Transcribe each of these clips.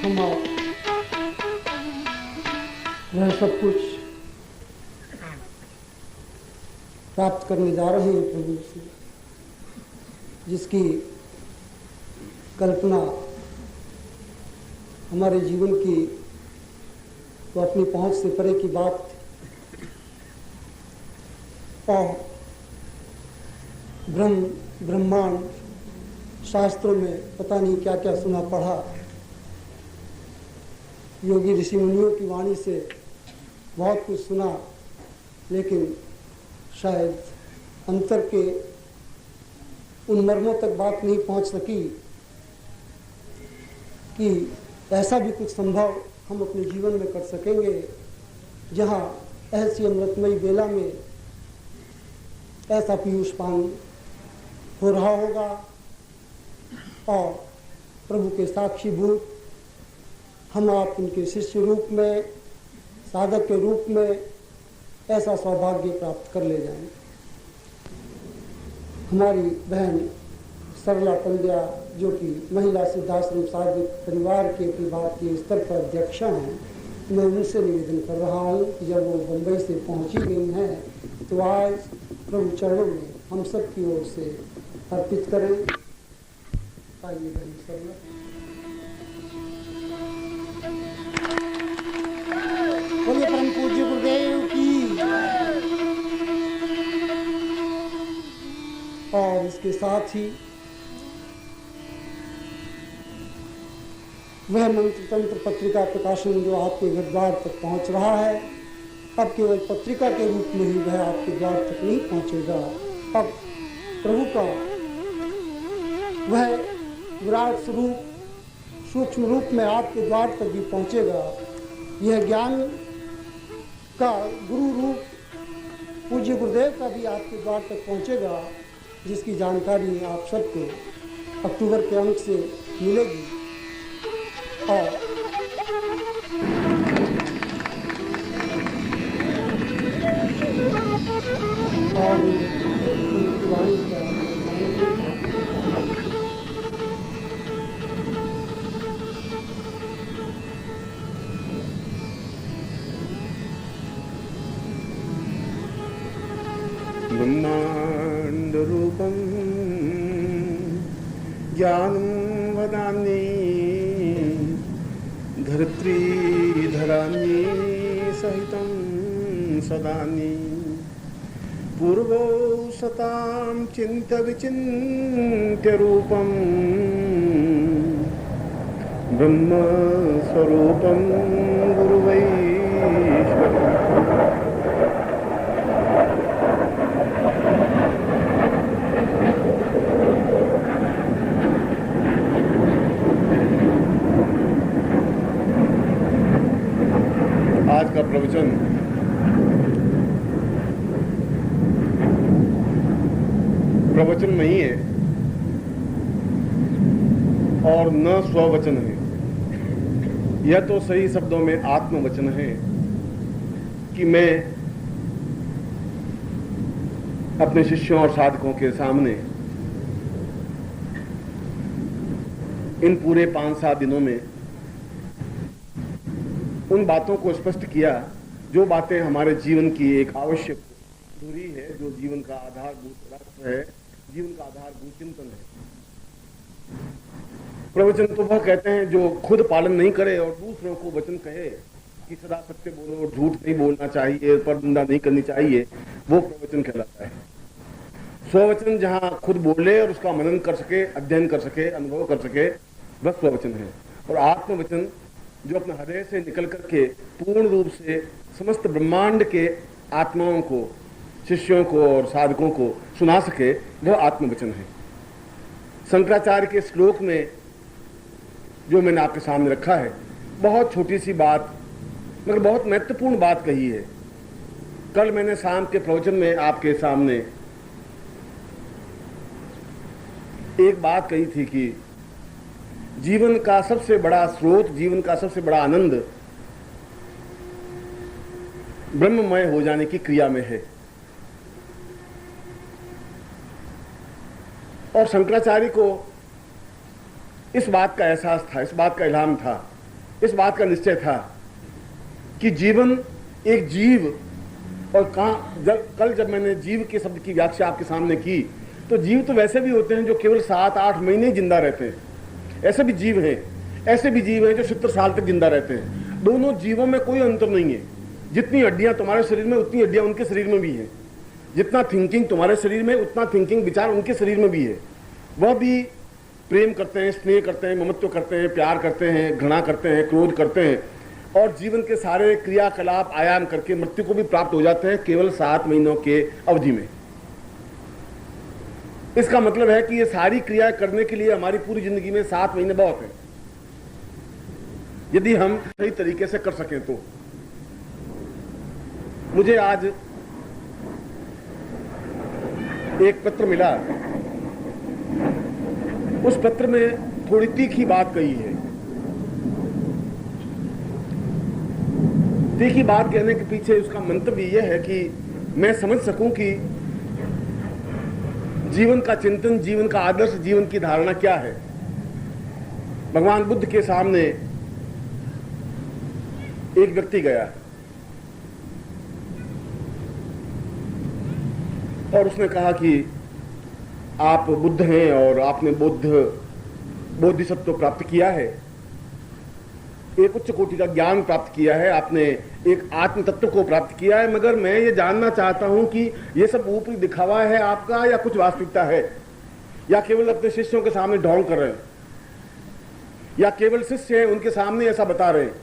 हम आप वह सब कुछ प्राप्त करने जा रहे हैं प्रभु से, जिसकी कल्पना हमारे जीवन की तो अपनी पहुंच से परे की बात, और ब्रह्मांड शास्त्रों में पता नहीं क्या क्या सुना पढ़ा, योगी ऋषि मुनियों की वाणी से बहुत कुछ सुना, लेकिन शायद अंतर के उन मर्मों तक बात नहीं पहुंच सकी कि ऐसा भी कुछ संभव हम अपने जीवन में कर सकेंगे जहां ऐसी अमृतमयी बेला में ऐसा पीयूष पान हो रहा होगा और प्रभु के साक्षीभूत हम आप उनके शिष्य रूप में, साधक के रूप में ऐसा सौभाग्य प्राप्त कर ले जाएं। हमारी बहन सरला पंड्या, जो कि महिला सिद्धाश्रम साधक परिवार के भारतीय स्तर पर अध्यक्षा हैं, मैं उनसे निवेदन कर रहा हूँ कि जब वो बम्बई से पहुँची गई हैं तो आज प्रभु चरणों में हम सब की ओर से अर्पित करें। आइए बहन सरला। बोलिए परम पूज्य गुरुदेव की। और इसके साथ ही वह मंत्र तंत्र पत्रिका प्रकाशन जो आपके घर द्वार तक पहुंच रहा है, अब केवल पत्रिका के रूप में ही वह आपके द्वार तक नहीं पहुंचेगा, अब प्रभु का वह विराट स्वरूप सूक्ष्म रूप में आपके द्वार तक भी पहुंचेगा। यह ज्ञान का गुरु रूप पूज्य गुरुदेव का भी आपके द्वार तक पहुंचेगा, जिसकी जानकारी आप सबको अक्टूबर के अंक से मिलेगी। और ब्रह्मांड रूपं ज्ञानं वदामि धरित्री धरामि सहितं सदामि पूर्वो सतां चिन्त्य विचिन्त्य रूपं ब्रह्म स्वरूपं गुरुवैश्वरम्। आज का प्रवचन प्रवचन नहीं है और न स्ववचन है, यह तो सही शब्दों में आत्मवचन है कि मैं अपने शिष्यों और साधकों के सामने इन पूरे 5-7 दिनों में उन बातों को स्पष्ट किया जो बातें हमारे जीवन की एक आवश्यक धुरी है, जो जीवन का आधारभूत तत्व है, जीवन का आधारभूत चिंतन है। प्रवचन तो वह कहते हैं जो खुद पालन नहीं करे और दूसरों को वचन कहे कि सदा सत्य बोलो और झूठ नहीं बोलना चाहिए, परनिंदा नहीं करनी चाहिए, वो प्रवचन कहलाता है। स्ववचन जहां खुद बोले और उसका मनन कर सके, अध्ययन कर सके, अनुभव कर सके, वह स्ववचन है। और आत्मवचन जो अपने हृदय से निकल करके पूर्ण रूप से समस्त ब्रह्मांड के आत्माओं को, शिष्यों को और साधकों को सुना सके, वह आत्मवचन है। शंकराचार्य के श्लोक में जो मैंने आपके सामने रखा है, बहुत छोटी सी बात मगर बहुत महत्वपूर्ण बात कही है। कल मैंने शाम के प्रवचन में आपके सामने एक बात कही थी कि जीवन का सबसे बड़ा स्रोत, जीवन का सबसे बड़ा आनंद ब्रह्ममय हो जाने की क्रिया में है। और शंकराचार्य को इस बात का एहसास था, इस बात का इल्हाम था इस बात का निश्चय था कि जीवन एक जीव, और कल जब मैंने जीव के शब्द की व्याख्या आपके सामने की, तो जीव तो वैसे भी होते हैं जो केवल 7-8 महीने जिंदा रहते हैं, ऐसे भी जीव हैं, ऐसे भी जीव हैं जो 70 साल तक जिंदा रहते हैं। दोनों जीवों में कोई अंतर नहीं है। जितनी हड्डियां तुम्हारे शरीर में उतनी हड्डियां उनके शरीर में भी है, जितना थिंकिंग तुम्हारे शरीर में उतना थिंकिंग विचार उनके शरीर में भी है। वह भी प्रेम करते हैं, स्नेह करते हैं, ममत्व करते हैं, प्यार करते हैं, घृणा करते हैं, क्रोध करते हैं, और जीवन के सारे क्रियाकलाप आयाम करके मृत्यु को भी प्राप्त हो जाते हैं केवल 7 महीनों के अवधि में। इसका मतलब है कि ये सारी क्रियाएं करने के लिए हमारी पूरी जिंदगी में 7 महीने बहुत है, यदि हम सही तरीके से कर सकें तो। मुझे आज एक पत्र मिला, उस पत्र में थोड़ी तीखी बात कही है। तीखी बात कहने के पीछे उसका मंतव्य यह है कि मैं समझ सकूं कि जीवन का चिंतन, जीवन का आदर्श, जीवन की धारणा क्या है। भगवान बुद्ध के सामने एक व्यक्ति गया और उसने कहा कि आप बुद्ध हैं और आपने बोधिसत्व प्राप्त किया है, एक उच्च कोटि का ज्ञान प्राप्त किया है, आपने एक आत्म तत्व को प्राप्त किया है, मगर मैं ये जानना चाहता हूं कि ये सब ऊपरी दिखावा है आपका या कुछ वास्तविकता है, या केवल अपने शिष्यों के सामने ढोंग कर रहे हैं, या केवल शिष्य हैं उनके सामने ऐसा बता रहे हैं।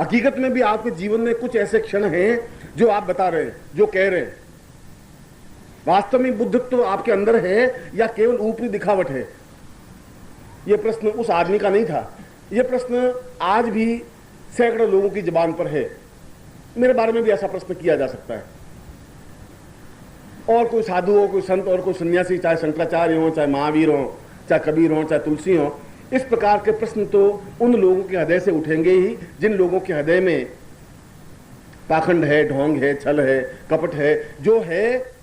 हकीकत में भी आपके जीवन में कुछ ऐसे क्षण हैं जो आप बता रहे हैं, जो कह रहे हैं। वास्तव में बुद्धत्व आपके अंदर है या केवल ऊपरी दिखावट है? यह प्रश्न उस आदमी का नहीं था, यह प्रश्न आज भी सैकड़ों लोगों की जुबान पर है। मेरे बारे में भी ऐसा प्रश्न किया जा सकता है, और कोई साधु हो, कोई संत और कोई सन्यासी, चाहे शंकराचार्य हो, चाहे महावीर हो, चाहे कबीर हो, चाहे तुलसी हो, इस प्रकार के प्रश्न तो उन लोगों के हृदय से उठेंगे ही जिन लोगों के हृदय में पाखंड है, ढोंग है, छल है, कपट है। जो है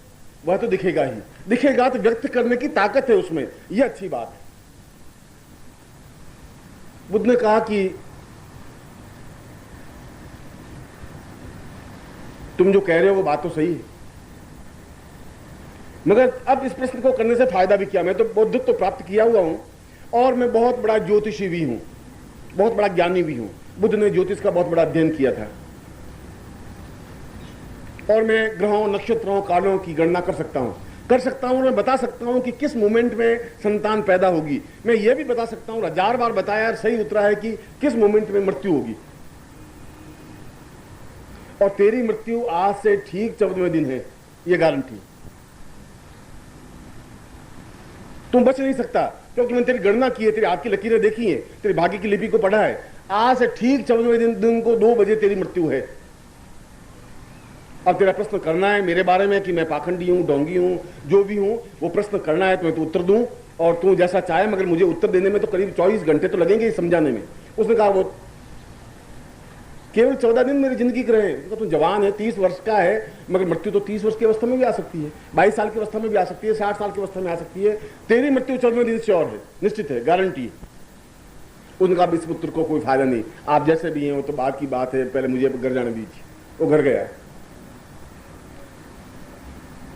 वह तो दिखेगा ही, दिखेगा तो व्यक्त करने की ताकत है उसमें, यह अच्छी बात है। बुद्ध ने कहा कि तुम जो कह रहे हो वो बात तो सही है, मगर अब इस प्रश्न को करने से फायदा भी क्या? मैं तो बौद्धित्व तो प्राप्त किया हुआ हूं और मैं बहुत बड़ा ज्योतिषी भी हूं, बहुत बड़ा ज्ञानी भी हूं। बुद्ध ने ज्योतिष का बहुत बड़ा अध्ययन किया था, और मैं ग्रहों, नक्षत्रों, कालों की गणना कर सकता हूं, और मैं बता सकता हूं कि किस मोमेंट में संतान पैदा होगी। मैं यह भी बता सकता हूं, 1000 बार बताया, सही उतरा है कि किस मोमेंट में मृत्यु होगी। और तेरी मृत्यु आज से ठीक 14वें दिन है, यह गारंटी। तुम बच नहीं सकता, क्योंकि मैंने तेरी गणना की है, तेरी हाथ की लकीरें देखी है, तेरे भाग्य की लिपि को पढ़ा है। आज से ठीक 14वें दिन को 2 बजे तेरी मृत्यु है। अब तेरा प्रश्न करना है मेरे बारे में कि मैं पाखंडी हूं, ढोंगी हूं, जो भी हूं, वो प्रश्न करना है तो मैं तो उत्तर दूं, और तू जैसा चाहे, मगर मुझे उत्तर देने में तो करीब 24 घंटे तो लगेंगे समझाने में। उसने कहा वो केवल 14 दिन मेरी जिंदगी के रहे। तो तू जवान है, 30 वर्ष का है, मगर मृत्यु तो 30 वर्ष की अवस्था में भी आ सकती है, 22 साल की अवस्था में भी आ सकती है, 60 साल की अवस्था में आ सकती है। तेरी मृत्यु 14वें दिन श्योर है, निश्चित है, गारंटी है। उनका इस पुत्र को कोई फायदा नहीं, आप जैसे भी हैं वो तो बात की बात है, पहले मुझे घर जाने दीजिए। वो घर गया,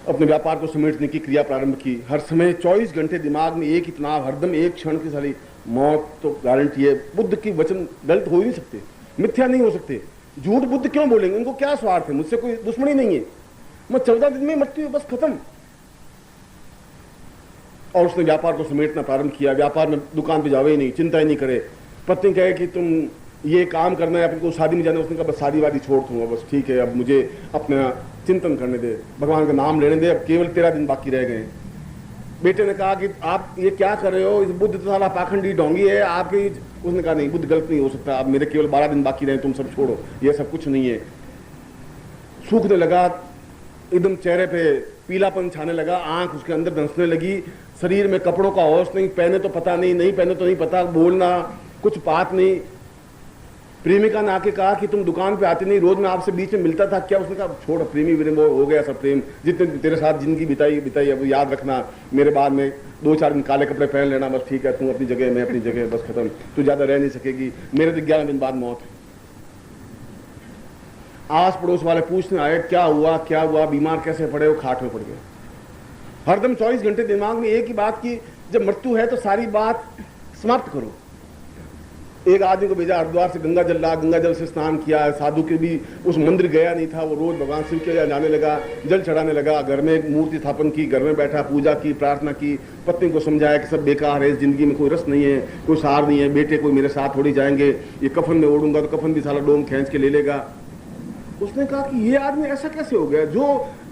अपने व्यापार को समेटने की क्रिया प्रारंभ की। हर समय 24 घंटे दिमाग में एक ही तनाव, हरदम एक क्षण की सारी मौत तो गारंटी है। बुद्ध की वचन गलत हो ही नहीं सकते, मिथ्या नहीं हो सकते। झूठ बुद्ध क्यों बोलेंगे? उनको क्या स्वार्थ है? मुझसे कोई दुश्मनी नहीं है। मैं 14 दिन में मृत्यु, बस खत्म। और उसने व्यापार को समेटना प्रारंभ किया। व्यापार में दुकान पे जावे ही नहीं, चिंता ही नहीं करे। पत्नी कहे कि तुम ये काम करना है, अपने को शादी में जाना। उसने कहा बस शादी वादी छोड़ दूंगा, बस ठीक है, अब मुझे अपना चिंतन करने दे, भगवान का नाम लेने दे, अब केवल 13 दिन बाकी रह गए। बेटे ने कहा कि आप ये क्या कर रहे हो, इस बुद्ध तो साला पाखंडी ढोंगी है आपकी। उसने कहा नहीं, बुद्ध गलत नहीं हो सकता, अब मेरे केवल 12 दिन बाकी रहे, तुम सब छोड़ो, ये सब कुछ नहीं है। सूखने लगा, एकदम चेहरे पे पीलापन छाने लगा, आंख उसके अंदर धंसने लगी, शरीर में कपड़ों का होश नहीं, पहने तो पता नहीं, नहीं पहने तो नहीं पता, बोलना कुछ बात नहीं। प्रेमिका ने आके कहा कि तुम दुकान पे आते नहीं, रोज मैं आपसे बीच में मिलता था, क्या? उसने कहा छोड़ प्रेमी प्रेम, वो हो गया सब प्रेम, जितने तेरे साथ जिंदगी बिताई अब याद रखना, मेरे बाद में 2-4 दिन काले कपड़े पहन लेना, बस ठीक है, तू अपनी जगह मैं अपनी जगह, बस खत्म, तू ज्यादा रह नहीं सकेगी, मेरे तो 11 दिन बाद मौत है। आस पड़ोस वाले पूछने आए क्या हुआ, बीमार कैसे पड़े? वो खाट में पड़ गए। हरदम 24 घंटे दिमाग में एक ही बात की जब मृत्यु है तो सारी बात समाप्त करो। एक आदमी को भेजा हरिद्वार से गंगा जल ला, गंगा जल से स्नान किया, साधु के भी उस मंदिर गया नहीं था, वो रोज भगवान शिव के लिए जाने लगा, जल चढ़ाने लगा, घर में एक मूर्ति स्थापन की, घर में बैठा पूजा की, प्रार्थना की, पत्नी को समझाया कि सब बेकार है, इस जिंदगी में कोई रस नहीं है, कोई सार नहीं है, बेटे कोई मेरे साथ थोड़ी जाएंगे, ये कफन में ओढ़ूंगा तो कफन भी साला डोम खींच के ले लेगा। उसने कहा कि ये आदमी ऐसा कैसे हो गया, जो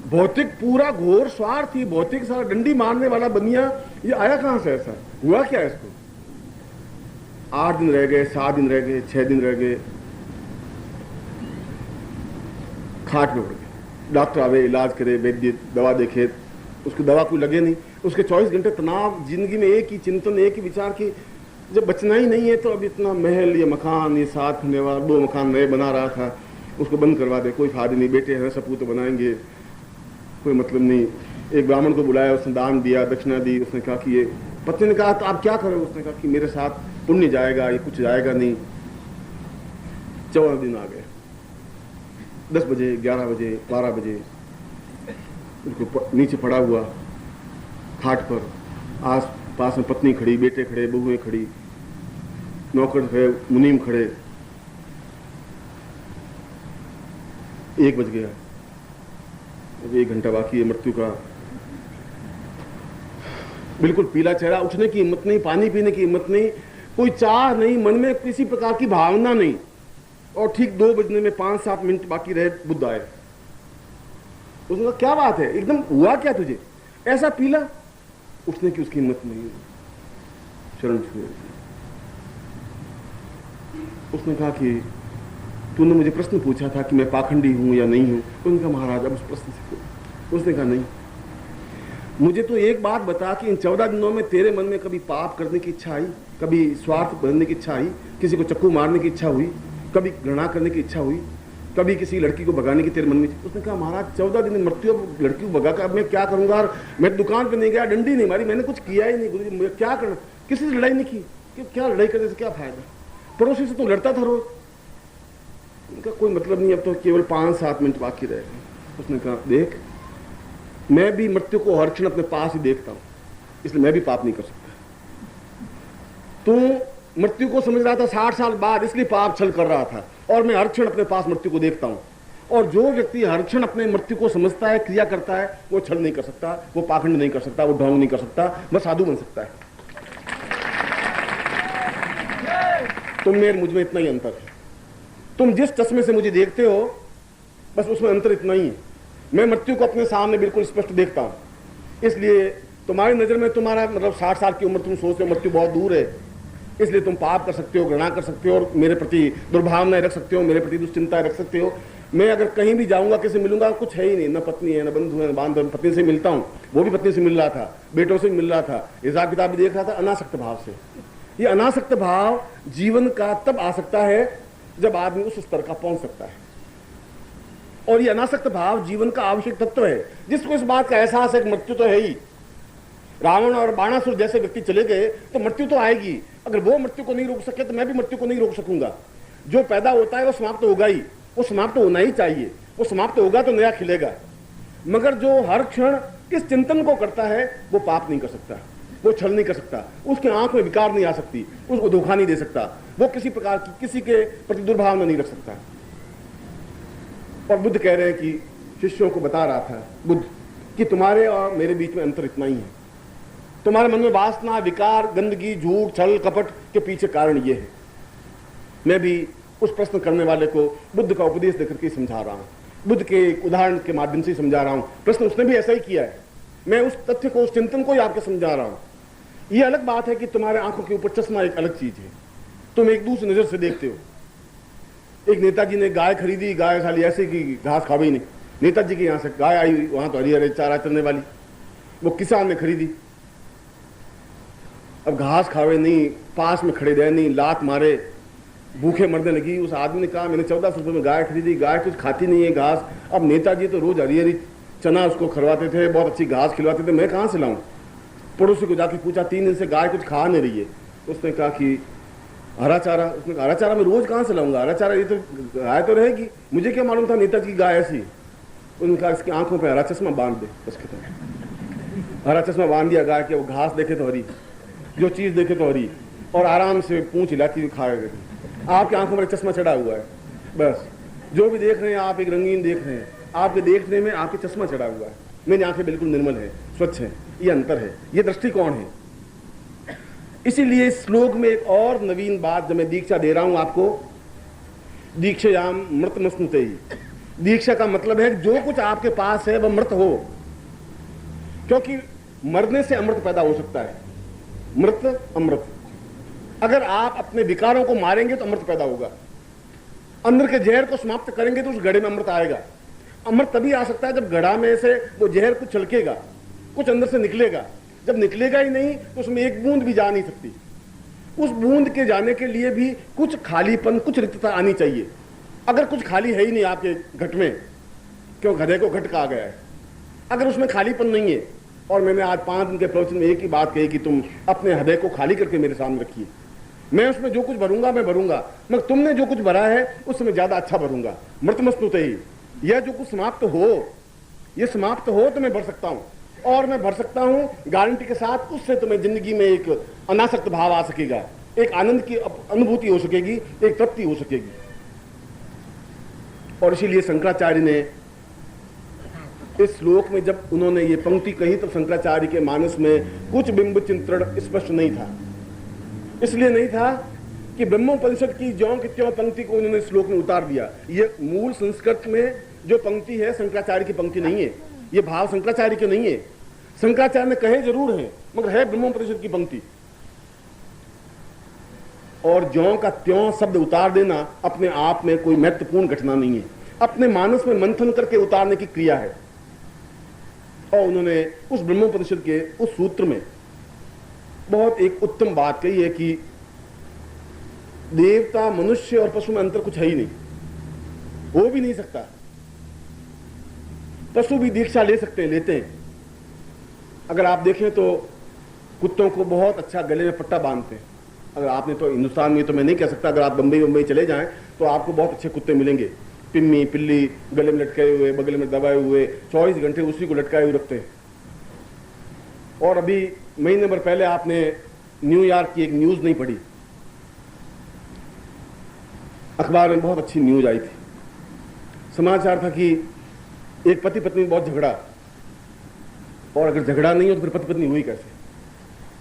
भौतिक पूरा घोर स्वार्थी, भौतिक सारा डंडी मारने वाला बनिया, ये आया कहां से, ऐसा हुआ क्या इसको? 8 दिन रह गए, 7 दिन रह गए, 6 दिन रह गए, खाट में पड़ गए। डॉक्टर आवे, इलाज करे, वैद्य दवा देखे, उसको दवा कोई लगे नहीं। उसके 24 घंटे तनाव, जिंदगी में एक ही चिंतन, एक ही विचार की जब बचना ही नहीं है तो अब इतना महल, ये मकान, ये 7 होने वाला 2 मकान नए बना रहा था, उसको बंद करवा दे, कोई फायदा नहीं, बेटे हैं सपूत तो बनाएंगे, कोई मतलब नहीं। एक ब्राह्मण को बुलाया, उसने दान दिया, दक्षिणा दी, उसने कहा कि ये, पत्नी ने कहा तो आप क्या करोगे? उसने कहा कि मेरे साथ पुण्य जाएगा, ये कुछ जाएगा नहीं। 14 दिन आ गए, 10 बजे, 11 बजे, 12 बजे, उसको नीचे पड़ा हुआ खाट पर, आस पास में पत्नी खड़ी, बेटे खड़े, बहुएं खड़ी, नौकर खड़े, मुनीम खड़े। 1 बज गया, 1 घंटा बाकी है मृत्यु का। बिल्कुल पीला चेहरा, उठने की हिम्मत नहीं, पानी पीने की हिम्मत नहीं, कोई चाह नहीं, मन में किसी प्रकार की भावना नहीं। और ठीक 2 बजने में 5-7 मिनट बाकी रहे, बुद्ध आए। उसने कहा क्या बात है, एकदम हुआ क्या तुझे, ऐसा पीला? उठने की उसकी हिम्मत नहीं, शरण छुए। उसने कहा कि तूने मुझे प्रश्न पूछा था कि मैं पाखंडी हूं या नहीं हूं। उसने कहा महाराज अब उस प्रश्न से, उसने कहा नहीं, मुझे तो एक बात बता कि इन 14 दिनों में तेरे मन में कभी पाप करने की इच्छा आई, कभी स्वार्थ बनने की इच्छा आई, किसी को चक्कू मारने की इच्छा हुई, कभी घृणा करने की इच्छा हुई, कभी किसी लड़की को भगाने की तेरे मन में? उसने कहा महाराज 14 दिन में मृत्यु, लड़की को भगा कर अब मैं क्या करूंगा? मैं दुकान पे नहीं गया, डंडी नहीं मारी, मैंने कुछ किया ही नहीं, गुरुजी क्या करना, किसी से लड़ाई नहीं की, क्या लड़ाई करने से क्या फायदा? पड़ोसी से तो लड़ता था रोज। उनका कोई मतलब नहीं, अब तो केवल 5-7 मिनट बाकी रह गए। उसने कहा देख, मैं भी मृत्यु को हर क्षण अपने पास ही देखता हूं, इसलिए मैं भी पाप नहीं कर सकता। तू मृत्यु को समझ रहा था 60 साल बाद, इसलिए पाप छल कर रहा था, और मैं हर क्षण अपने पास मृत्यु को देखता हूं। और जो व्यक्ति हर क्षण अपने मृत्यु को समझता है, क्रिया करता है, वो छल नहीं कर सकता, वो पाखंड नहीं कर सकता, वो ढोंग नहीं कर सकता, वह साधु बन सकता है। तुम मेरे मुझ में इतना ही अंतर है। तुम जिस चश्मे से मुझे देखते हो, बस उसमें अंतर इतना ही है। मैं मृत्यु को अपने सामने बिल्कुल स्पष्ट देखता हूं। इसलिए तुम्हारी नजर में तुम्हारा मतलब 60 साल की उम्र, तुम सोचते हो मृत्यु बहुत दूर है, इसलिए तुम पाप कर सकते हो, घृणा कर सकते हो, और मेरे प्रति दुर्भावनाएं रख सकते हो, मेरे प्रति दुश्चिंताएं रख सकते हो। मैं अगर कहीं भी जाऊंगा, किसी मिलूंगा, कुछ है ही नहीं, न पत्नी है, न बंधु है, न बांधव। पत्नी से मिलता हूं, वो भी पत्नी से मिल रहा था, बेटों से मिल रहा था, हिसाब किताब भी देख रहा था, अनासक्त भाव से। ये अनासक्त भाव जीवन का तब आ सकता है जब आदमी उस स्तर का पहुंच सकता है। और ये अनासक्त भाव जीवन का आवश्यक तत्व है। जिसको इस बात का एहसास है कि मृत्यु तो है ही, रावण और बाणासुर जैसे व्यक्ति चले गए तो मृत्यु तो आएगी, अगर वो मृत्यु को नहीं रोक सके तो मैं भी मृत्यु को नहीं रोक सकूंगा। जो पैदा होता है वो समाप्त होगा ही, वो समाप्त होना ही चाहिए, वो समाप्त होगा तो नया खिलेगा। मगर जो हर क्षण इस चिंतन को करता है वो पाप नहीं कर सकता, वो छल नहीं कर सकता, उसके आंख में विकार नहीं आ सकती, उसको धोखा नहीं दे सकता, वो किसी प्रकार की किसी के प्रति दुर्भावना नहीं रख सकता। और बुद्ध कह रहे हैं कि शिष्यों को बता रहा था बुद्ध कि तुम्हारे और मेरे बीच में अंतर इतना ही है। तुम्हारे मन में वासना, विकार, गंदगी, झूठ, छल, कपट के पीछे कारण ये है। मैं भी उस प्रश्न करने वाले को बुद्ध का उपदेश देकर के समझा रहा हूं, बुद्ध के एक उदाहरण के माध्यम से समझा रहा हूं। प्रश्न उसने भी ऐसा ही किया है, मैं उस तथ्य को, उस चिंतन को ही आपको समझा रहा हूं। यह अलग बात है कि तुम्हारे आंखों के ऊपर चश्मा एक अलग चीज है, तुम एक दूसरी नजर से देखते हो। एक नेताजी ने गाय खरीदी, गाय खाली ऐसे कि घास खावे ही नहीं। नेताजी के यहां से गाय आई, वहां तो हरी हरे चारा चलने वाली, वो किसान ने खरीदी। अब घास खावे नहीं, पास में खड़े रहे नहीं, लात मारे, भूखे मरने लगी। उस आदमी ने कहा मैंने 1400 रुपये में गाय खरीदी, गाय कुछ खाती नहीं है घास। अब नेताजी तो रोज हरी हरी चना उसको खरवाते थे, बहुत अच्छी घास खिलवाते थे, मैं कहाँ से लाऊं? पड़ोसी को जाके पूछा 3 दिन से गाय कुछ खा नहीं रही है। उसने कहा कि हरा चारा। उसने कहा हरा चारा मैं रोज कहाँ से लाऊंगा, हरा चारा ये तो गाय तो रहेगी, मुझे क्या मालूम था नेताजी की गाय ऐसी। उसने कहा इसकी आंखों पे हरा चश्मा बांध दे। उसके तो हरा चश्मा बांध दिया गाय के, वो घास देखे तो हरी, जो चीज देखे तो हरी, और आराम से पूंछ हिलाती हुई खाया करती। आपकी आंखों पर चश्मा चढ़ा हुआ है, बस जो भी देख रहे हैं आप एक रंगीन देख रहे हैं, आपके देखने में आपके चश्मा चढ़ा हुआ है। मेरी आंखें बिल्कुल निर्मल है, स्वच्छ है। ये अंतर है, ये दृष्टिकोण है। इसीलिए इस श्लोक में एक और नवीन बात जब मैं दीक्षा दे रहा हूं आपको, दीक्षायाम मृतमस्नुते। दीक्षा का मतलब है जो कुछ आपके पास है वह मृत हो, क्योंकि मरने से अमृत पैदा हो सकता है। मृत अमृत, अगर आप अपने विकारों को मारेंगे तो अमृत पैदा होगा। अंदर के जहर को समाप्त करेंगे तो उस घड़े में अमृत आएगा। अमृत तभी आ सकता है जब घड़ा में से वो जहर कुछ छलकेगा, कुछ अंदर से निकलेगा। जब निकलेगा ही नहीं तो उसमें एक बूंद भी जा नहीं सकती। उस बूंद के जाने के लिए भी कुछ खालीपन, कुछ रिक्तता आनी चाहिए। अगर कुछ खाली है ही नहीं आपके घट में, क्यों गधे को घट कहा गया है, अगर उसमें खालीपन नहीं है, और मैंने आज 5 दिन के प्रवचन में एक ही बात कही कि तुम अपने हृदय को खाली करके मेरे सामने रखिए, मैं उसमें जो कुछ भरूंगा मैं भरूंगा, मगर तुमने जो कुछ भरा है उसमें ज्यादा अच्छा भरूंगा। मृतमस्तुते ही, यह जो कुछ समाप्त हो, यह समाप्त हो तो मैं भर सकता हूं, और मैं भर सकता हूं गारंटी के साथ। उससे तुम्हें जिंदगी में एक अनासक्त भाव आ सकेगा, एक आनंद की अनुभूति हो सकेगी, एक तृप्ति हो सकेगी। और इसीलिए शंकराचार्य ने इस श्लोक में जब उन्होंने ये पंक्ति कही तो शंकराचार्य के मानस में कुछ बिंब चिंतन स्पष्ट नहीं था। इसलिए नहीं था कि ब्रह्मोपनिषद की ज्यों की त्यों पंक्ति को उन्होंने श्लोक में उतार दिया। ये मूल संस्कृत में जो पंक्ति है शंकराचार्य की पंक्ति नहीं है, ये भाव शंकराचार्य के नहीं है। शंकराचार्य ने कहे जरूर हैं, मगर है ब्रह्मोपनिषद की पंक्ति। और ज्यों का त्यों शब्द उतार देना अपने आप में कोई महत्वपूर्ण घटना नहीं है, अपने मानस में मंथन करके उतारने की क्रिया है। और उन्होंने उस ब्रह्मोपनिषद के उस सूत्र में बहुत एक उत्तम बात कही है कि देवता, मनुष्य और पशु में अंतर कुछ है ही नहीं, हो भी नहीं सकता। पशु भी दीक्षा ले सकते हैं, लेते हैं। अगर आप देखें तो कुत्तों को बहुत अच्छा गले में पट्टा बांधते हैं। अगर आपने तो हिंदुस्तान में तो मैं नहीं कह सकता, अगर आप बंबई चले जाएं तो आपको बहुत अच्छे कुत्ते मिलेंगे। पिम्मी, पिल्ली गले में लटकाए हुए, बगल में दबाए हुए, 24 घंटे उसी को लटकाए हुए रखते हैं। और अभी महीने भर पहले आपने न्यूयॉर्क की एक न्यूज नहीं पढ़ी, अखबार में बहुत अच्छी न्यूज आई थी। समाचार था कि एक पति पत्नी में बहुत झगड़ा, और अगर झगड़ा नहीं हो तो फिर पति पत्नी हुई कैसे?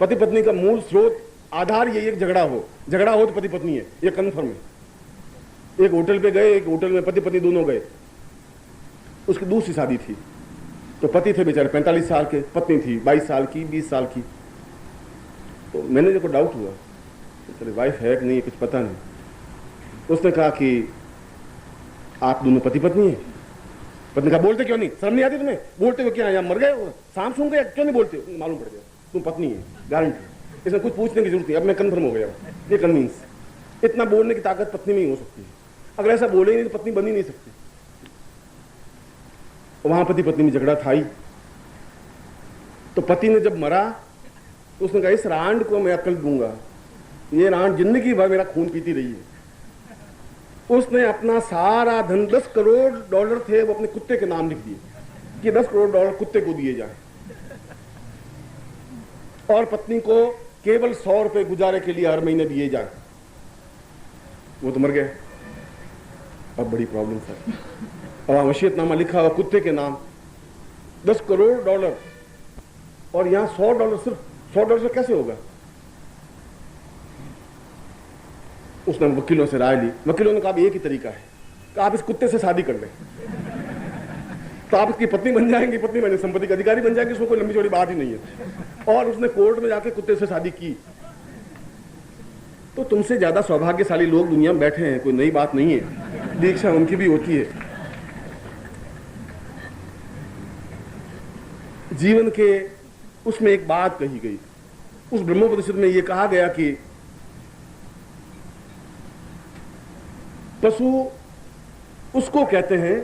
पति पत्नी का मूल स्रोत, आधार यही एक झगड़ा हो तो पति पत्नी है, ये कन्फर्म है। एक होटल पे गए, एक होटल में पति पत्नी दोनों गए, उसकी दूसरी शादी थी। तो पति थे बेचारे 45 साल के, पत्नी थी 22 साल की, 20 साल की। तो मैंने को डाउट हुआ, तेरी वाइफ है कि नहीं, कुछ पता नहीं। उसने कहा कि आप दोनों पति पत्नी हैं। पत्नी कहा बोलते क्यों नहीं, शर्म नहीं आती तुम्हें? बोलते हो क्या, यहाँ मर गए हो, सांप सूंघ गए, क्यों नहीं बोलते? मालूम पड़ गया तुम पत्नी है, गारंटी। इसमें कुछ पूछने की जरूरत नहीं, अब मैं कन्फर्म हो गया, ये कन्विंस। इतना बोलने की ताकत पत्नी में ही हो सकती है। अगर ऐसा बोले नहीं तो पत्नी बन ही नहीं सकती। वहां पति पत्नी में झगड़ा था ही। तो पति ने जब मरा तो उसने कहा इस रांड को मैं अकल दूंगा, ये रांड जिंदगी भर मेरा खून पीती रही है। उसने अपना सारा धन, $10 करोड़ थे, वो अपने कुत्ते के नाम लिख दिए कि $10 करोड़ कुत्ते को दिए जाए, और पत्नी को केवल 100 रुपए गुजारे के लिए हर महीने दिए जाए। वो तो मर गए। अब बड़ी प्रॉब्लम सर, अब वसीयतनामा लिखा हुआ कुत्ते के नाम, $10 करोड़, और यहां $100, सिर्फ $100 से कैसे होगा? उसने वकीलों से राय ली। वकीलों ने कहा एक ही तरीका है कि आप इस कुत्ते से शादी कर लें, तो आप इसकी पत्नी बन जाएंगी, पत्नी बने संपत्ति का अधिकारी बन जाएंगे, उसमें कोई लंबी चौड़ी बात ही नहीं है। और उसने कोर्ट में जाके कुत्ते से शादी की। तो तुमसे ज्यादा सौभाग्यशाली लोग दुनिया में बैठे हैं, कोई नई बात नहीं है, दीक्षा उनकी भी होती है। जीवन के उसमें एक बात कही गई, उस ब्रह्मोपनिषद में यह कहा गया कि पशु उसको कहते हैं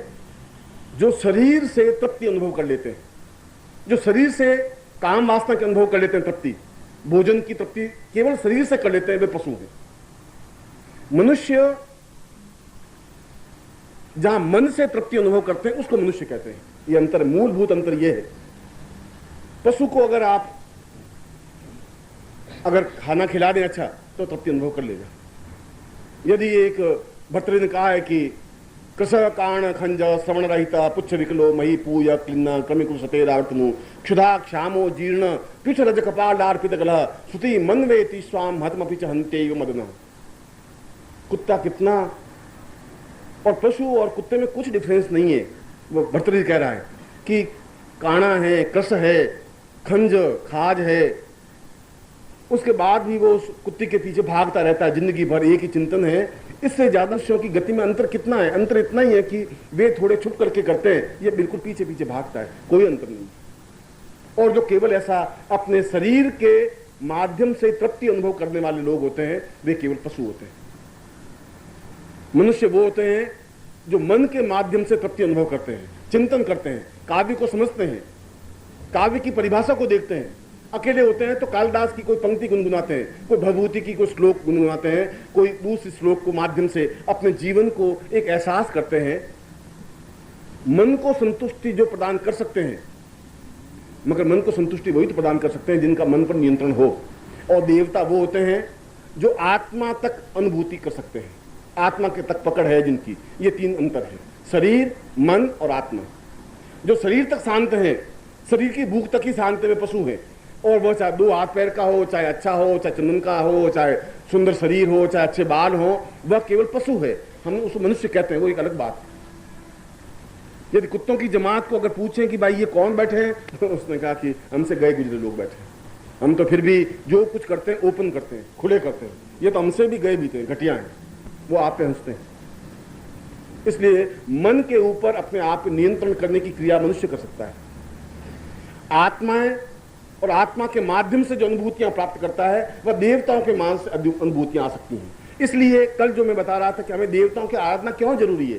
जो शरीर से तृप्ति अनुभव कर लेते हैं, जो शरीर से काम वासना के अनुभव कर लेते हैं, तृप्ति, भोजन की तृप्ति केवल शरीर से कर लेते हैं, वे पशु हैं। मनुष्य जहां मन से तृप्ति अनुभव करते हैं उसको मनुष्य कहते हैं। ये अंतर, मूलभूत अंतर ये है। पशु को अगर खाना खिला दें अच्छा तो तृप्ति अनुभव कर लेगा। यदि एक भर्तृ ने कहा है कि कृष काण खंज श्रवण रहिता पुच्छ विकलो मही पूय क्लिन्न क्रमिक सतेरावर्तनु क्षुधा क्षामो जीर्ण पीठ रज कपाल अर्पित गलह श्रुति मनवेति स्वाम हतमपि च हन्ते मदन। कुत्ता कितना, और पशु और कुत्ते में कुछ डिफरेंस नहीं है। वो भर्तृ कह रहा है कि काणा है, कृष है, खंज खाज है, उसके बाद भी वो उस कुत्ते के पीछे भागता रहता है, जिंदगी भर एक ही चिंतन है। इससे ज्यादा मनुष्यों की गति में अंतर कितना है? अंतर इतना ही है कि वे थोड़े छुप करके करते हैं, ये बिल्कुल पीछे पीछे भागता है, कोई अंतर नहीं। और जो केवल ऐसा अपने शरीर के माध्यम से तृप्ति अनुभव करने वाले लोग होते हैं, वे केवल पशु होते हैं। मनुष्य वो होते हैं जो मन के माध्यम से तृप्ति अनुभव करते हैं, चिंतन करते हैं, काव्य को समझते हैं, काव्य की परिभाषा को देखते हैं। अकेले होते हैं तो कालिदास की कोई पंक्ति गुनगुनाते हैं, कोई भगवती की कोई श्लोक गुनगुनाते हैं, कोई दूसरे श्लोक को माध्यम से अपने जीवन को एक एहसास करते हैं। मन को संतुष्टि जो प्रदान कर सकते हैं, मगर मन को संतुष्टि वही तो प्रदान कर सकते हैं जिनका मन पर नियंत्रण हो। और देवता वो होते हैं जो आत्मा तक अनुभूति कर सकते हैं, आत्मा के तक पकड़ है जिनकी। ये तीन अंतर है, शरीर, मन और आत्मा। जो शरीर तक शांत है, शरीर की भूख तक ही शांत वे पशु हैं। और वो चाहे दो हाथ पैर का हो, चाहे अच्छा हो, चाहे चंदन का हो, चाहे सुंदर शरीर हो, चाहे अच्छे बाल हो, वह केवल पशु है। हम उसको मनुष्य कहते हैं, वो एक अलग बात है। यदि कुत्तों की जमात को अगर पूछें कि भाई ये कौन बैठे हैं, तो उसने कहा कि हमसे गए गुजरे लोग बैठे हैं। हम तो फिर भी जो कुछ करते हैं ओपन करते हैं, खुले करते हैं। ये तो हमसे भी गए बीते घटिया हैं, वो आप पे हंसते हैं। इसलिए मन के ऊपर अपने आप को नियंत्रण करने की क्रिया मनुष्य कर सकता है। आत्माएं और आत्मा के माध्यम से जो अनुभूतियां प्राप्त करता है, वह देवताओं के मान से अनुभूतियां आ सकती हैं। इसलिए कल जो मैं बता रहा था कि हमें देवताओं की आराधना क्यों जरूरी है,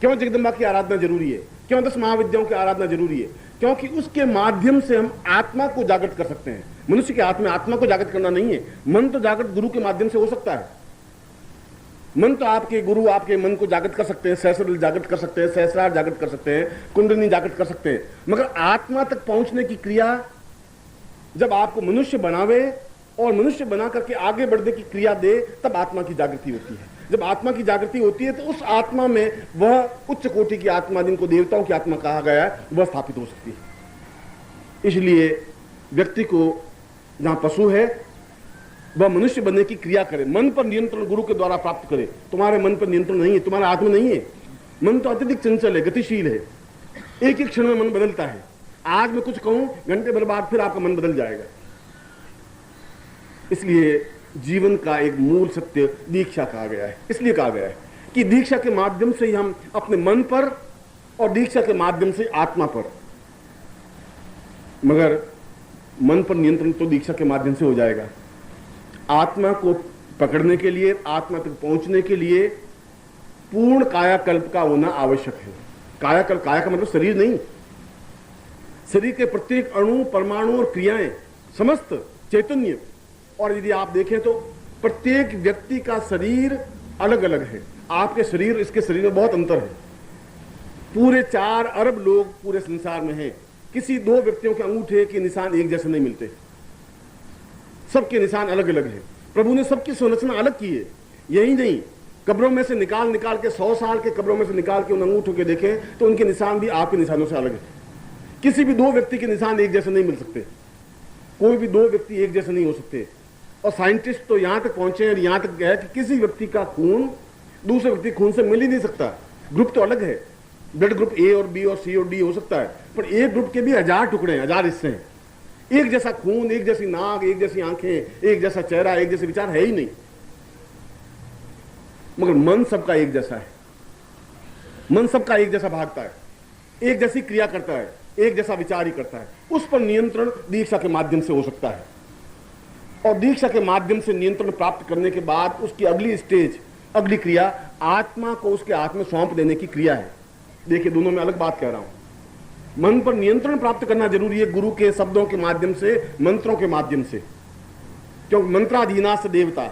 क्यों जगदम्बा की आराधना जरूरी है, क्यों 10 महाविद्याओं की आराधना जरूरी है, क्योंकि उसके माध्यम से हम आत्मा को जागृत कर सकते हैं। मनुष्य के हाथ में आत्मा को जागृत करना नहीं है। मन तो जागृत गुरु के माध्यम से हो सकता है। मन तो आपके गुरु आपके मन को जागृत कर सकते हैं, सहस्त्र जागृत कर सकते हैं, सहस्रार जागृत कर सकते हैं, कुंडलिनी जागृत कर सकते हैं। मगर आत्मा तक पहुंचने की क्रिया जब आपको मनुष्य बनावे और मनुष्य बना करके आगे बढ़ने की क्रिया दे, तब आत्मा की जागृति होती है। जब आत्मा की जागृति होती है तो उस आत्मा में वह उच्च कोटि की आत्मा, जिनको देवताओं की आत्मा कहा गया है, वह स्थापित हो सकती है। इसलिए व्यक्ति को जहां पशु है वह मनुष्य बनने की क्रिया करे, मन पर नियंत्रण गुरु के द्वारा प्राप्त करे। तुम्हारे मन पर नियंत्रण नहीं है, तुम्हारा आत्मा नहीं है। मन तो अत्यधिक चंचल है, गतिशील है, एक एक क्षण में मन बदलता है। आज मैं कुछ कहूं, घंटे भर बाद फिर आपका मन बदल जाएगा। इसलिए जीवन का एक मूल सत्य दीक्षा कहा गया है। इसलिए कहा गया है कि दीक्षा के माध्यम से ही हम अपने मन पर और दीक्षा के माध्यम से आत्मा पर, मगर मन पर नियंत्रण तो दीक्षा के माध्यम से हो जाएगा। आत्मा को पकड़ने के लिए, आत्मा तक पहुंचने के लिए पूर्ण कायाकल्प का होना आवश्यक है। कायाकल्प, काया का मतलब शरीर नहीं, शरीर के प्रत्येक अणु, परमाणु और क्रियाएं, समस्त चैतन्य। और यदि आप देखें तो प्रत्येक व्यक्ति का शरीर अलग अलग है। आपके शरीर, इसके शरीर में बहुत अंतर है। पूरे 4 अरब लोग पूरे संसार में हैं। किसी 2 व्यक्तियों के अंगूठे के निशान एक जैसे नहीं मिलते, सबके निशान अलग अलग है। प्रभु ने सबकी संरचना अलग की है। यही नहीं, कब्रों में से निकाल के 100 साल के कब्रों में से निकाल के उन अंगूठों के देखें तो उनके निशान भी आपके निशानों से अलग है। किसी भी 2 व्यक्ति के निशान एक जैसे नहीं मिल सकते, कोई भी 2 व्यक्ति एक जैसे नहीं हो सकते। और साइंटिस्ट तो यहां तक पहुंचे हैं, यहां तक गए कि किसी व्यक्ति का खून दूसरे व्यक्ति खून से मिल ही नहीं सकता। ग्रुप तो अलग है, ब्लड ग्रुप ए और बी और सी और डी हो सकता है, पर एक ग्रुप के भी 1000 टुकड़े हैं, 1000 हिस्से हैं। एक जैसा खून, एक जैसी नाक, एक जैसी आंखें, एक जैसा चेहरा, एक जैसे विचार है ही नहीं। मगर मन सबका एक जैसा है, मन सबका एक जैसा भागता है, एक जैसी क्रिया करता है, एक जैसा विचार ही करता है। उस पर नियंत्रण दीक्षा के माध्यम से हो सकता है। और दीक्षा के माध्यम से नियंत्रण प्राप्त करने के बाद उसकी अगली स्टेज अगली क्रिया आत्मा को उसके हाथ में सौंप देने की क्रिया है। देखिए, दोनों में अलग बात कह रहा हूं। मन पर नियंत्रण प्राप्त करना जरूरी है गुरु के शब्दों के माध्यम से, मंत्रों के माध्यम से, क्योंकि मंत्राधीनास देवता,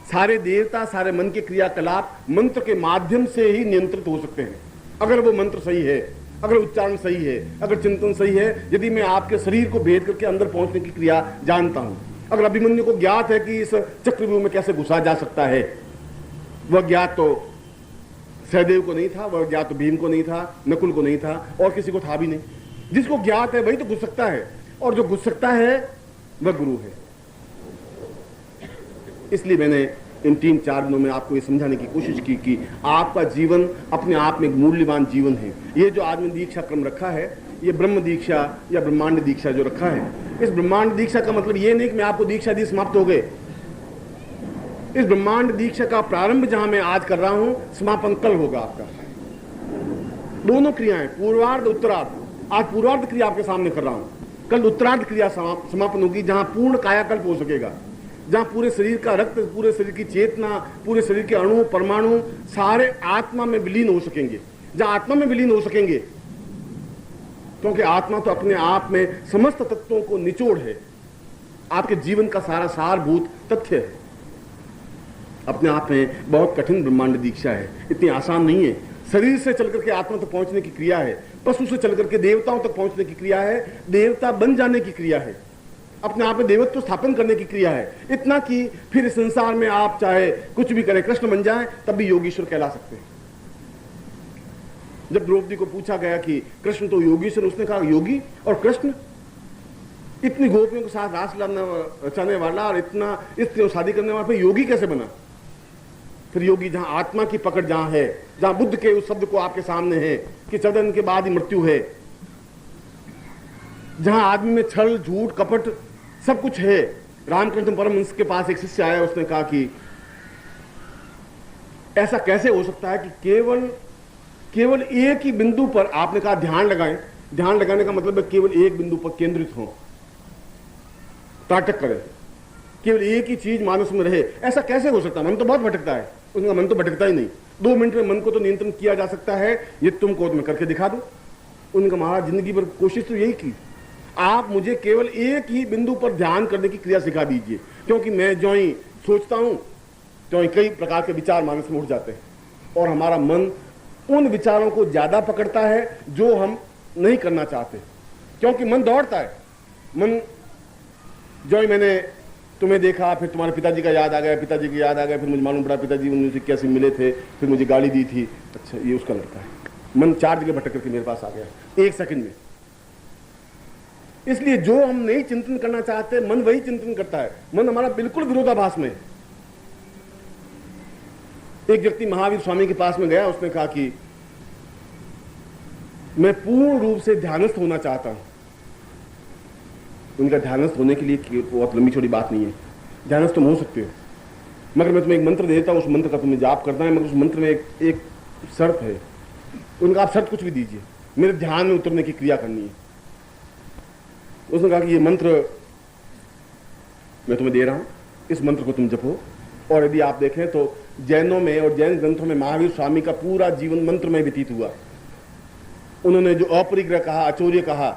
सारे देवता, सारे मन के क्रियाकलाप मंत्र के माध्यम से ही नियंत्रित हो सकते हैं। अगर वो मंत्र सही है, अगर उच्चारण सही है, अगर चिंतन सही है, यदि मैं आपके शरीर को भेद करके अंदर पहुंचने की क्रिया जानता हूं, अगर अभिमन्यु को ज्ञात है कि इस चक्रव्यूह में कैसे घुसा जा सकता है, वह ज्ञात तो सहदेव को नहीं था, वह ज्ञात तो भीम को नहीं था, नकुल को नहीं था, और किसी को था भी नहीं। जिसको ज्ञात है वही तो घुस सकता है, और जो घुस सकता है वह गुरु है। इसलिए मैंने इन 3-4 दिनों में आपको ये समझाने की कोशिश की कि आपका जीवन अपने आप में एक मूल्यवान जीवन है। ये जो आज में दीक्षा क्रम रखा है, ये ब्रह्म दीक्षा या ब्रह्मांड दीक्षा जो रखा है, इस ब्रह्मांड दीक्षा का मतलब ये नहीं कि मैं आपको दीक्षा दी समाप्त हो गए। इस ब्रह्मांड दीक्षा का प्रारंभ जहां मैं आज कर रहा हूं, समापन कल होगा आपका। दोनों क्रियाएं, पूर्वार्ध उत्तरार्ध। आज पूर्वार्ध क्रिया आपके सामने कर रहा हूं, कल उत्तरार्ध क्रिया समापन होगी, जहां पूर्ण कायाकल्प हो सकेगा, जहां पूरे शरीर का रक्त, पूरे शरीर की चेतना, पूरे शरीर के अणु परमाणु सारे आत्मा में विलीन हो सकेंगे। जहां आत्मा में विलीन हो सकेंगे, क्योंकि आत्मा तो अपने आप में समस्त तत्वों को निचोड़ है, आपके जीवन का सारा सारभूत तथ्य है। अपने आप में बहुत कठिन ब्रह्मांड दीक्षा है, इतनी आसान नहीं है। शरीर से चलकर के आत्मा तक पहुंचने की क्रिया है, पशु से चलकर के देवताओं तक पहुंचने की क्रिया है, देवता बन जाने की क्रिया है, अपने आप में देवत्व स्थापन करने की क्रिया है। इतना कि फिर संसार में आप चाहे कुछ भी करें, कृष्ण बन जाएं, तब भी योगीश्वर कहला सकते हैं। जब द्रौपदी को पूछा गया कि कृष्ण तो योगीश्वर, उसने कहा योगी और कृष्ण, इतनी गोपियों के साथ रास रचाने वाला और इतना स्त्रियों शादी करने वाला, फिर योगी कैसे बना? फिर योगी जहां आत्मा की पकड़ जहां है, जहां बुद्ध के उस शब्द को आपके सामने है कि चौदन के बाद ही मृत्यु है, जहां आदमी में छल झूठ कपट सब कुछ है। रामकृष्ण परमहंस के पास एक शिष्य आया, उसने कहा कि ऐसा कैसे हो सकता है कि केवल एक ही बिंदु पर, आपने कहा ध्यान लगाएं, ध्यान लगाने का मतलब है केवल एक बिंदु पर केंद्रित हो, ताटक करें, केवल एक ही चीज मानस में रहे। ऐसा कैसे हो सकता है? मन तो बहुत भटकता है। उनका मन तो भटकता ही नहीं। 2 मिनट में मन को तो नियंत्रण किया जा सकता है, ये तुमको मैं करके दिखा दूं। उनका महाराज जिंदगी भर कोशिश तो यही की, आप मुझे केवल एक ही बिंदु पर ध्यान करने की क्रिया सिखा दीजिए, क्योंकि मैं जो ही सोचता हूं तो ही कई प्रकार के विचार मानस में उठ जाते हैं, और हमारा मन उन विचारों को ज्यादा पकड़ता है जो हम नहीं करना चाहते, क्योंकि मन दौड़ता है। मन जो ही मैंने तुम्हें देखा, फिर तुम्हारे पिताजी का याद आ गया, पिताजी की याद आ गया, फिर मुझे मालूम पड़ा पिताजी मुझे कैसे मिले थे, फिर मुझे गाली दी थी, अच्छा ये उसका लड़का है। मन 4 जगह भटक करके मेरे पास आ गया 1 सेकंड में। इसलिए जो हम नहीं चिंतन करना चाहते, मन वही चिंतन करता है। मन हमारा बिल्कुल विरोधाभास में। एक व्यक्ति महावीर स्वामी के पास में गया, उसने कहा कि मैं पूर्ण रूप से ध्यानस्थ होना चाहता हूं। उनका ध्यानस्थ होने के लिए बहुत लंबी छोटी बात नहीं है, ध्यानस्थ तुम हो सकते हो, मगर मैं तुम्हें एक मंत्र देता हूं, उस मंत्र का तुम्हें जाप करना है, मगर उस मंत्र में एक शर्त है। उनका आप शर्त कुछ भी दीजिए, मेरे ध्यान में उतरने की क्रिया करनी है। उसने कहा कि ये मंत्र मैं तुम्हें दे रहा हूं, इस मंत्र को तुम जपो। और यदि आप देखें तो जैनों में और जैन ग्रंथों में महावीर स्वामी का पूरा जीवन मंत्र में व्यतीत हुआ। उन्होंने जो अपरिग्रह कहा, आचौर्य कहा,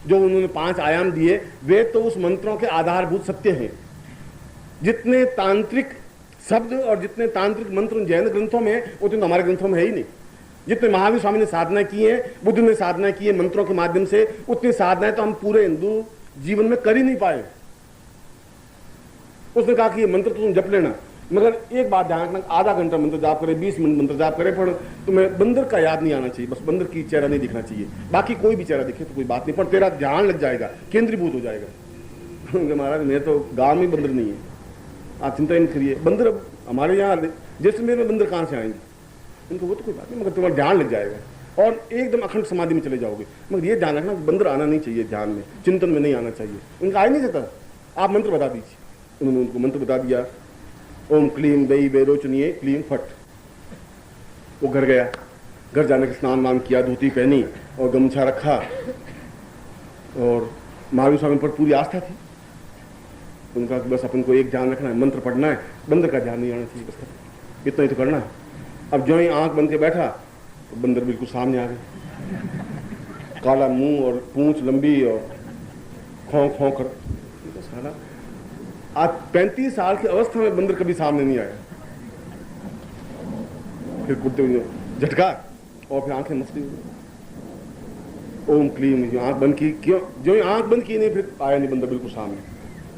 जो उन्होंने 5 आयाम दिए, वे तो उस मंत्रों के आधारभूत सत्य हैं। जितने तांत्रिक शब्द और जितने तांत्रिक मंत्र जैन ग्रंथों में, उतने हमारे ग्रंथों में है ही नहीं। जितने महावीर स्वामी ने साधना की है, बुद्ध ने साधना की है मंत्रों के माध्यम से, उतनी साधनाएं तो हम पूरे हिंदू जीवन में कर ही नहीं पाए। उसने कहा कि ये मंत्र तो तुम जप लेना, मगर एक बात ध्यान रखना, आधा घंटा मंत्र जाप करे, 20 मिनट मंत्र जाप करे, पर तुम्हें बंदर का याद नहीं आना चाहिए, बस बंदर की चेहरा नहीं दिखना चाहिए, बाकी कोई भी चेहरा दिखे तो कोई बात नहीं, पर तेरा ध्यान लग जाएगा, केंद्रीभूत हो जाएगा। महाराज मेरे तो गांव में बंदर नहीं है, आप चिंता ही नहीं करिए। बंदर हमारे यहाँ जैसलमेर में बंदर कहाँ से आएंगे? इनको वो तो कोई बात नहीं, मगर तुम्हारा ध्यान लग जाएगा और एकदम अखंड समाधि में चले जाओगे। मगर ये ध्यान रखना, बंदर आना नहीं चाहिए ध्यान में, चिंतन में नहीं आना चाहिए। उनका आ ही नहीं सकता, आप मंत्र बता दीजिए। उन्होंने उनको मंत्र बता दिया, ओम क्लीम दई बेरोचनीय क्लीम फट। वो घर गया, घर जाने के स्नान वान किया, धोती पहनी और गमछा रखा, और महावीर स्वामी पर पूरी आस्था थी। उनका बस अपन को एक ध्यान रखना है, मंत्र पढ़ना है, बंदर का ध्यान नहीं आना चाहिए, बस इतना ही तो करना है। अब जो ही आंख बंद के बैठा तो बंदर बिल्कुल सामने आ गए, काला मुंह और पूंछ लंबी और खौं खौं कर। तो साला आज 35 साल की अवस्था में बंदर कभी सामने नहीं आया। फिर कुत्ते झटका और फिर आंखें मसली ओम क्लीम, जो आंख बंद की, क्यों जो ही आंख बंद की नहीं फिर आया नहीं बंदर बिल्कुल सामने।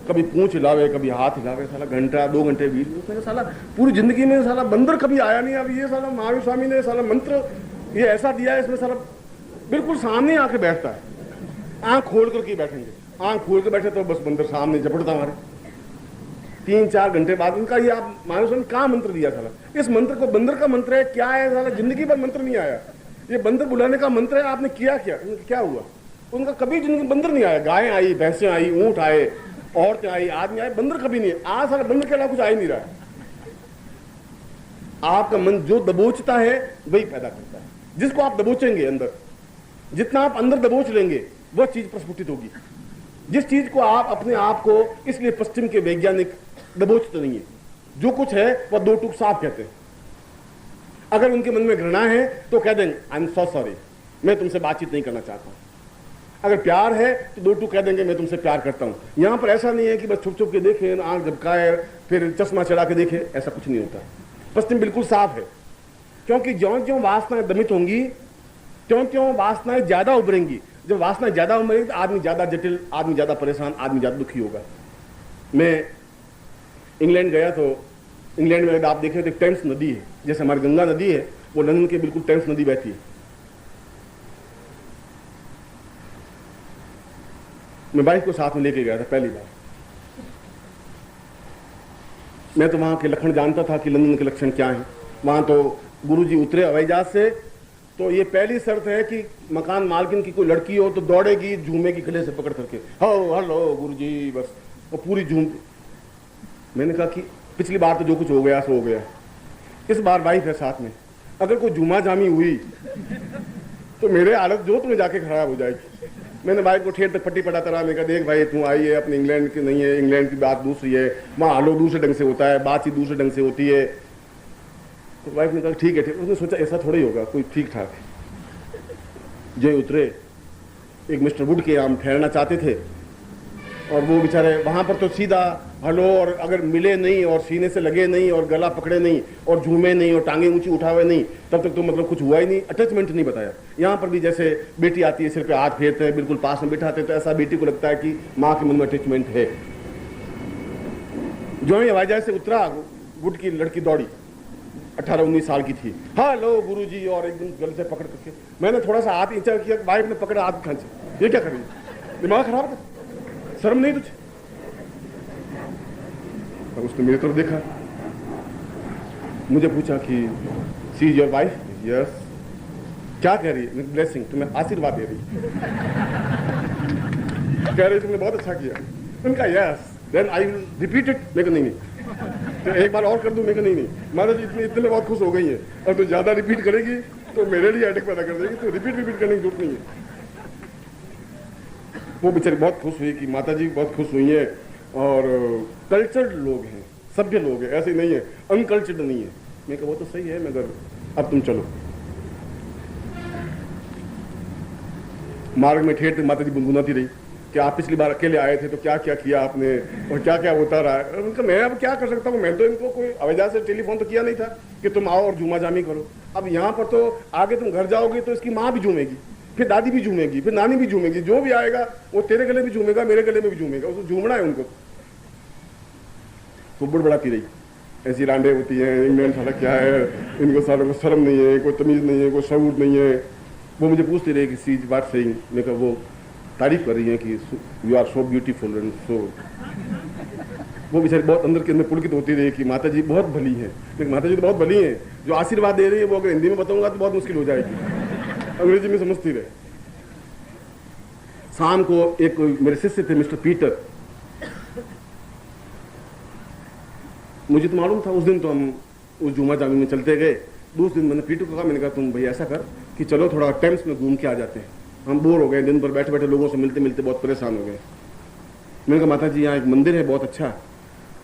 कभी पूंछ हिलावे कभी हाथ हिलावे, साला घंटा 2 घंटे बीच में साला पूरी जिंदगी में साला बंदर कभी आया नहीं। अब ये साला महावीर स्वामी ने साला मंत्र ये ऐसा दिया है, इसमें साला बिल्कुल सामने आके बैठता है। आंख खोल करके बैठेंगे, आंख खोल के बैठे तो बस बंदर सामने झपटता हमारे। 3-4 घंटे बाद उनका ये आप महावीर स्वामी कहाँ मंत्र दिया साला? इस मंत्र को बंदर का मंत्र है क्या है साला? जिंदगी भर मंत्र नहीं आया। ये बंदर बुलाने का मंत्र है, आपने किया क्या हुआ? उनका कभी जिंदगी बंदर नहीं आया। गायें आई, भैंसें आई, ऊंट आए, औरतें आई, आदमी आए, बंदर कभी नहीं है। आज साला बंदर के अलावा कुछ आ ही नहीं रहा है। आपका मन जो दबोचता है वही पैदा करता है। जिसको आप दबोचेंगे अंदर, जितना आप अंदर दबोच लेंगे वह चीज प्रस्फुटित होगी। जिस चीज को आप अपने आप को, इसलिए पश्चिम के वैज्ञानिक दबोचते नहीं है, जो कुछ है वह 2 टूक साफ कहते हैं। अगर उनके मन में घृणा है तो कह देंगे आई एम सो सॉरी, मैं तुमसे बातचीत नहीं करना चाहता हूं। अगर प्यार है तो 2 टूक कह देंगे मैं तुमसे प्यार करता हूं। यहां पर ऐसा नहीं है कि बस छुप छुप के देखे, आंख झपकाए, फिर चश्मा चढ़ा के देखे, ऐसा कुछ नहीं होता। पश्चिम बिल्कुल साफ है, क्योंकि ज्यों ज्यों वासनाएं दमित होंगी त्यों त्यों वासनाएं ज्यादा उभरेंगी। जब वासनाएं ज्यादा उभरेंगी तो आदमी ज्यादा जटिल, आदमी ज्यादा परेशान, आदमी ज्यादा दुखी होगा। मैं इंग्लैंड गया तो इंग्लैंड में अगर आप देखें तो टेम्स नदी है, जैसे हमारी गंगा नदी है, वो लंदन के बिल्कुल टेम्स नदी बहती है। मैं बाइक को साथ में लेके गया था पहली बार। मैं तो वहां के लक्षण जानता था कि लंदन के लक्षण क्या हैं। वहां तो गुरुजी उतरे हवाई जहाज से तो ये पहली शर्त है कि मकान मालकिन की कोई लड़की हो तो दौड़ेगी, झूमेगी गले से पकड़ करके, हो हेलो गुरुजी, बस वो पूरी झूम। मैंने कहा कि पिछली बार तो जो कुछ हो गया सो हो गया, इस बार वाइफ है साथ में, अगर कोई जुमा जामी हुई तो मेरे हालत जोत में जाके खराब हो जाएगी। मैंने भाई को ठेर तक पट्टी पटाता रहा। मैंने कहा देख भाई तू आई है अपने इंग्लैंड की नहीं है, इंग्लैंड की बात दूसरी है, वहाँ हालो दूसरे ढंग से होता है, बातचीत दूसरे ढंग से होती है। तो वाइफ ने कहा ठीक है ठीक। उसने सोचा ऐसा थोड़ा ही होगा, कोई ठीक ठाक है। जय उतरे, एक मिस्टर वुड के हम ठहरना चाहते थे और वो बेचारे वहाँ पर तो सीधा हेलो, और अगर मिले नहीं और सीने से लगे नहीं और गला पकड़े नहीं और झूमे नहीं और टांगे ऊंची उठावे नहीं, तब तक तो मतलब कुछ हुआ ही नहीं, अटैचमेंट नहीं बताया। यहाँ पर भी जैसे बेटी आती है सिर पे हाथ फेरते हैं, बिल्कुल पास में बिठाते हैं, तो ऐसा बेटी को लगता है कि माँ के मन में अटैचमेंट है। जो ही हवाई जहाज से उतरा, वुड की लड़की दौड़ी, 18-19 साल की थी, हेलो गुरुजी, और एकदम गले से पकड़ करके मैंने थोड़ा सा हाथ नीचा किया, वाइफ ने पकड़ा हाथ खींचे, ये क्या कर रही है, दिमाग खराब है, शर्म नहीं तुझे? और उसने मेरी तरफ देखा, मुझे पूछा कि सी इज योर वाइफ? यस। क्या कह रही है? ब्लेसिंग, तुम्हें आशीर्वाद दे रही कह रही तुमने बहुत अच्छा किया। उनका yes, then I will repeat it. मैं नहीं तो एक बार और कर दूं? मैं नहीं महाराज जी इतने बहुत खुश हो गई है, और तो ज्यादा रिपीट करेगी तो मेरे लिए अटैक पैदा कर देगी, तो रिपीट करने की जरूरत नहीं है। वो बेचारी बहुत खुश हुई कि माता जी बहुत खुश हुई है, और कल्चर्ड लोग हैं, सभ्य लोग हैं, ऐसे नहीं है, अनकल्चर्ड नहीं है। मैं कहा वो तो सही है, मगर अब तुम चलो। मार्ग में ठेर माता जी गुनगुनाती रही कि आप पिछली बार अकेले आए थे तो क्या क्या किया आपने और क्या क्या होता रहा है। उनका मैं अब क्या कर सकता हूँ, मैं तो इनको कोई अवैधा से टेलीफोन तो किया नहीं था कि तुम आओ और झूमा जामी करो। अब यहाँ पर तो आगे तुम घर जाओगे तो इसकी माँ भी झूमेगी, फिर दादी भी झूमेगी, फिर नानी भी झूमेगी, जो भी आएगा वो तेरे गले भी झूमेगा, मेरे गले में भी झूमेगा, उसको झूमना है उनको। तो बुड़बड़ाती रही, ऐसी रांडे होती हैं इंग्लैंड, साला क्या है इनको, सालों को शर्म नहीं है, कोई तमीज नहीं है, कोई शऊर नहीं है। वो मुझे पूछती रही कि सी बात सही। मैं कहा वो तारीफ कर रही है कि you are so beautiful and so. वो बेचारी बहुत अंदर के अंदर पुलकित होती रही कि माता जी बहुत भली है। लेकिन माता जी तो बहुत भली है, जो आशीर्वाद दे रही है वो अगर हिंदी में बताऊंगा तो बहुत मुश्किल हो जाएगी, अंग्रेजी में समझती रहे। शाम को एक मेरे शिष्य थे मिस्टर पीटर, मुझे तो मालूम था, उस दिन तो हम उस जुमा जामी में चलते गए। दूसरे दिन मैंने पीटर को कहा, मैंने कहा तुम भाई ऐसा कर कि चलो थोड़ा टेम्स में घूम के आ जाते हैं, हम बोर हो गए, दिन भर बैठे बैठे लोगों से मिलते मिलते बहुत परेशान हो गए। मैंने कहा माता जी यहाँ एक मंदिर है बहुत अच्छा,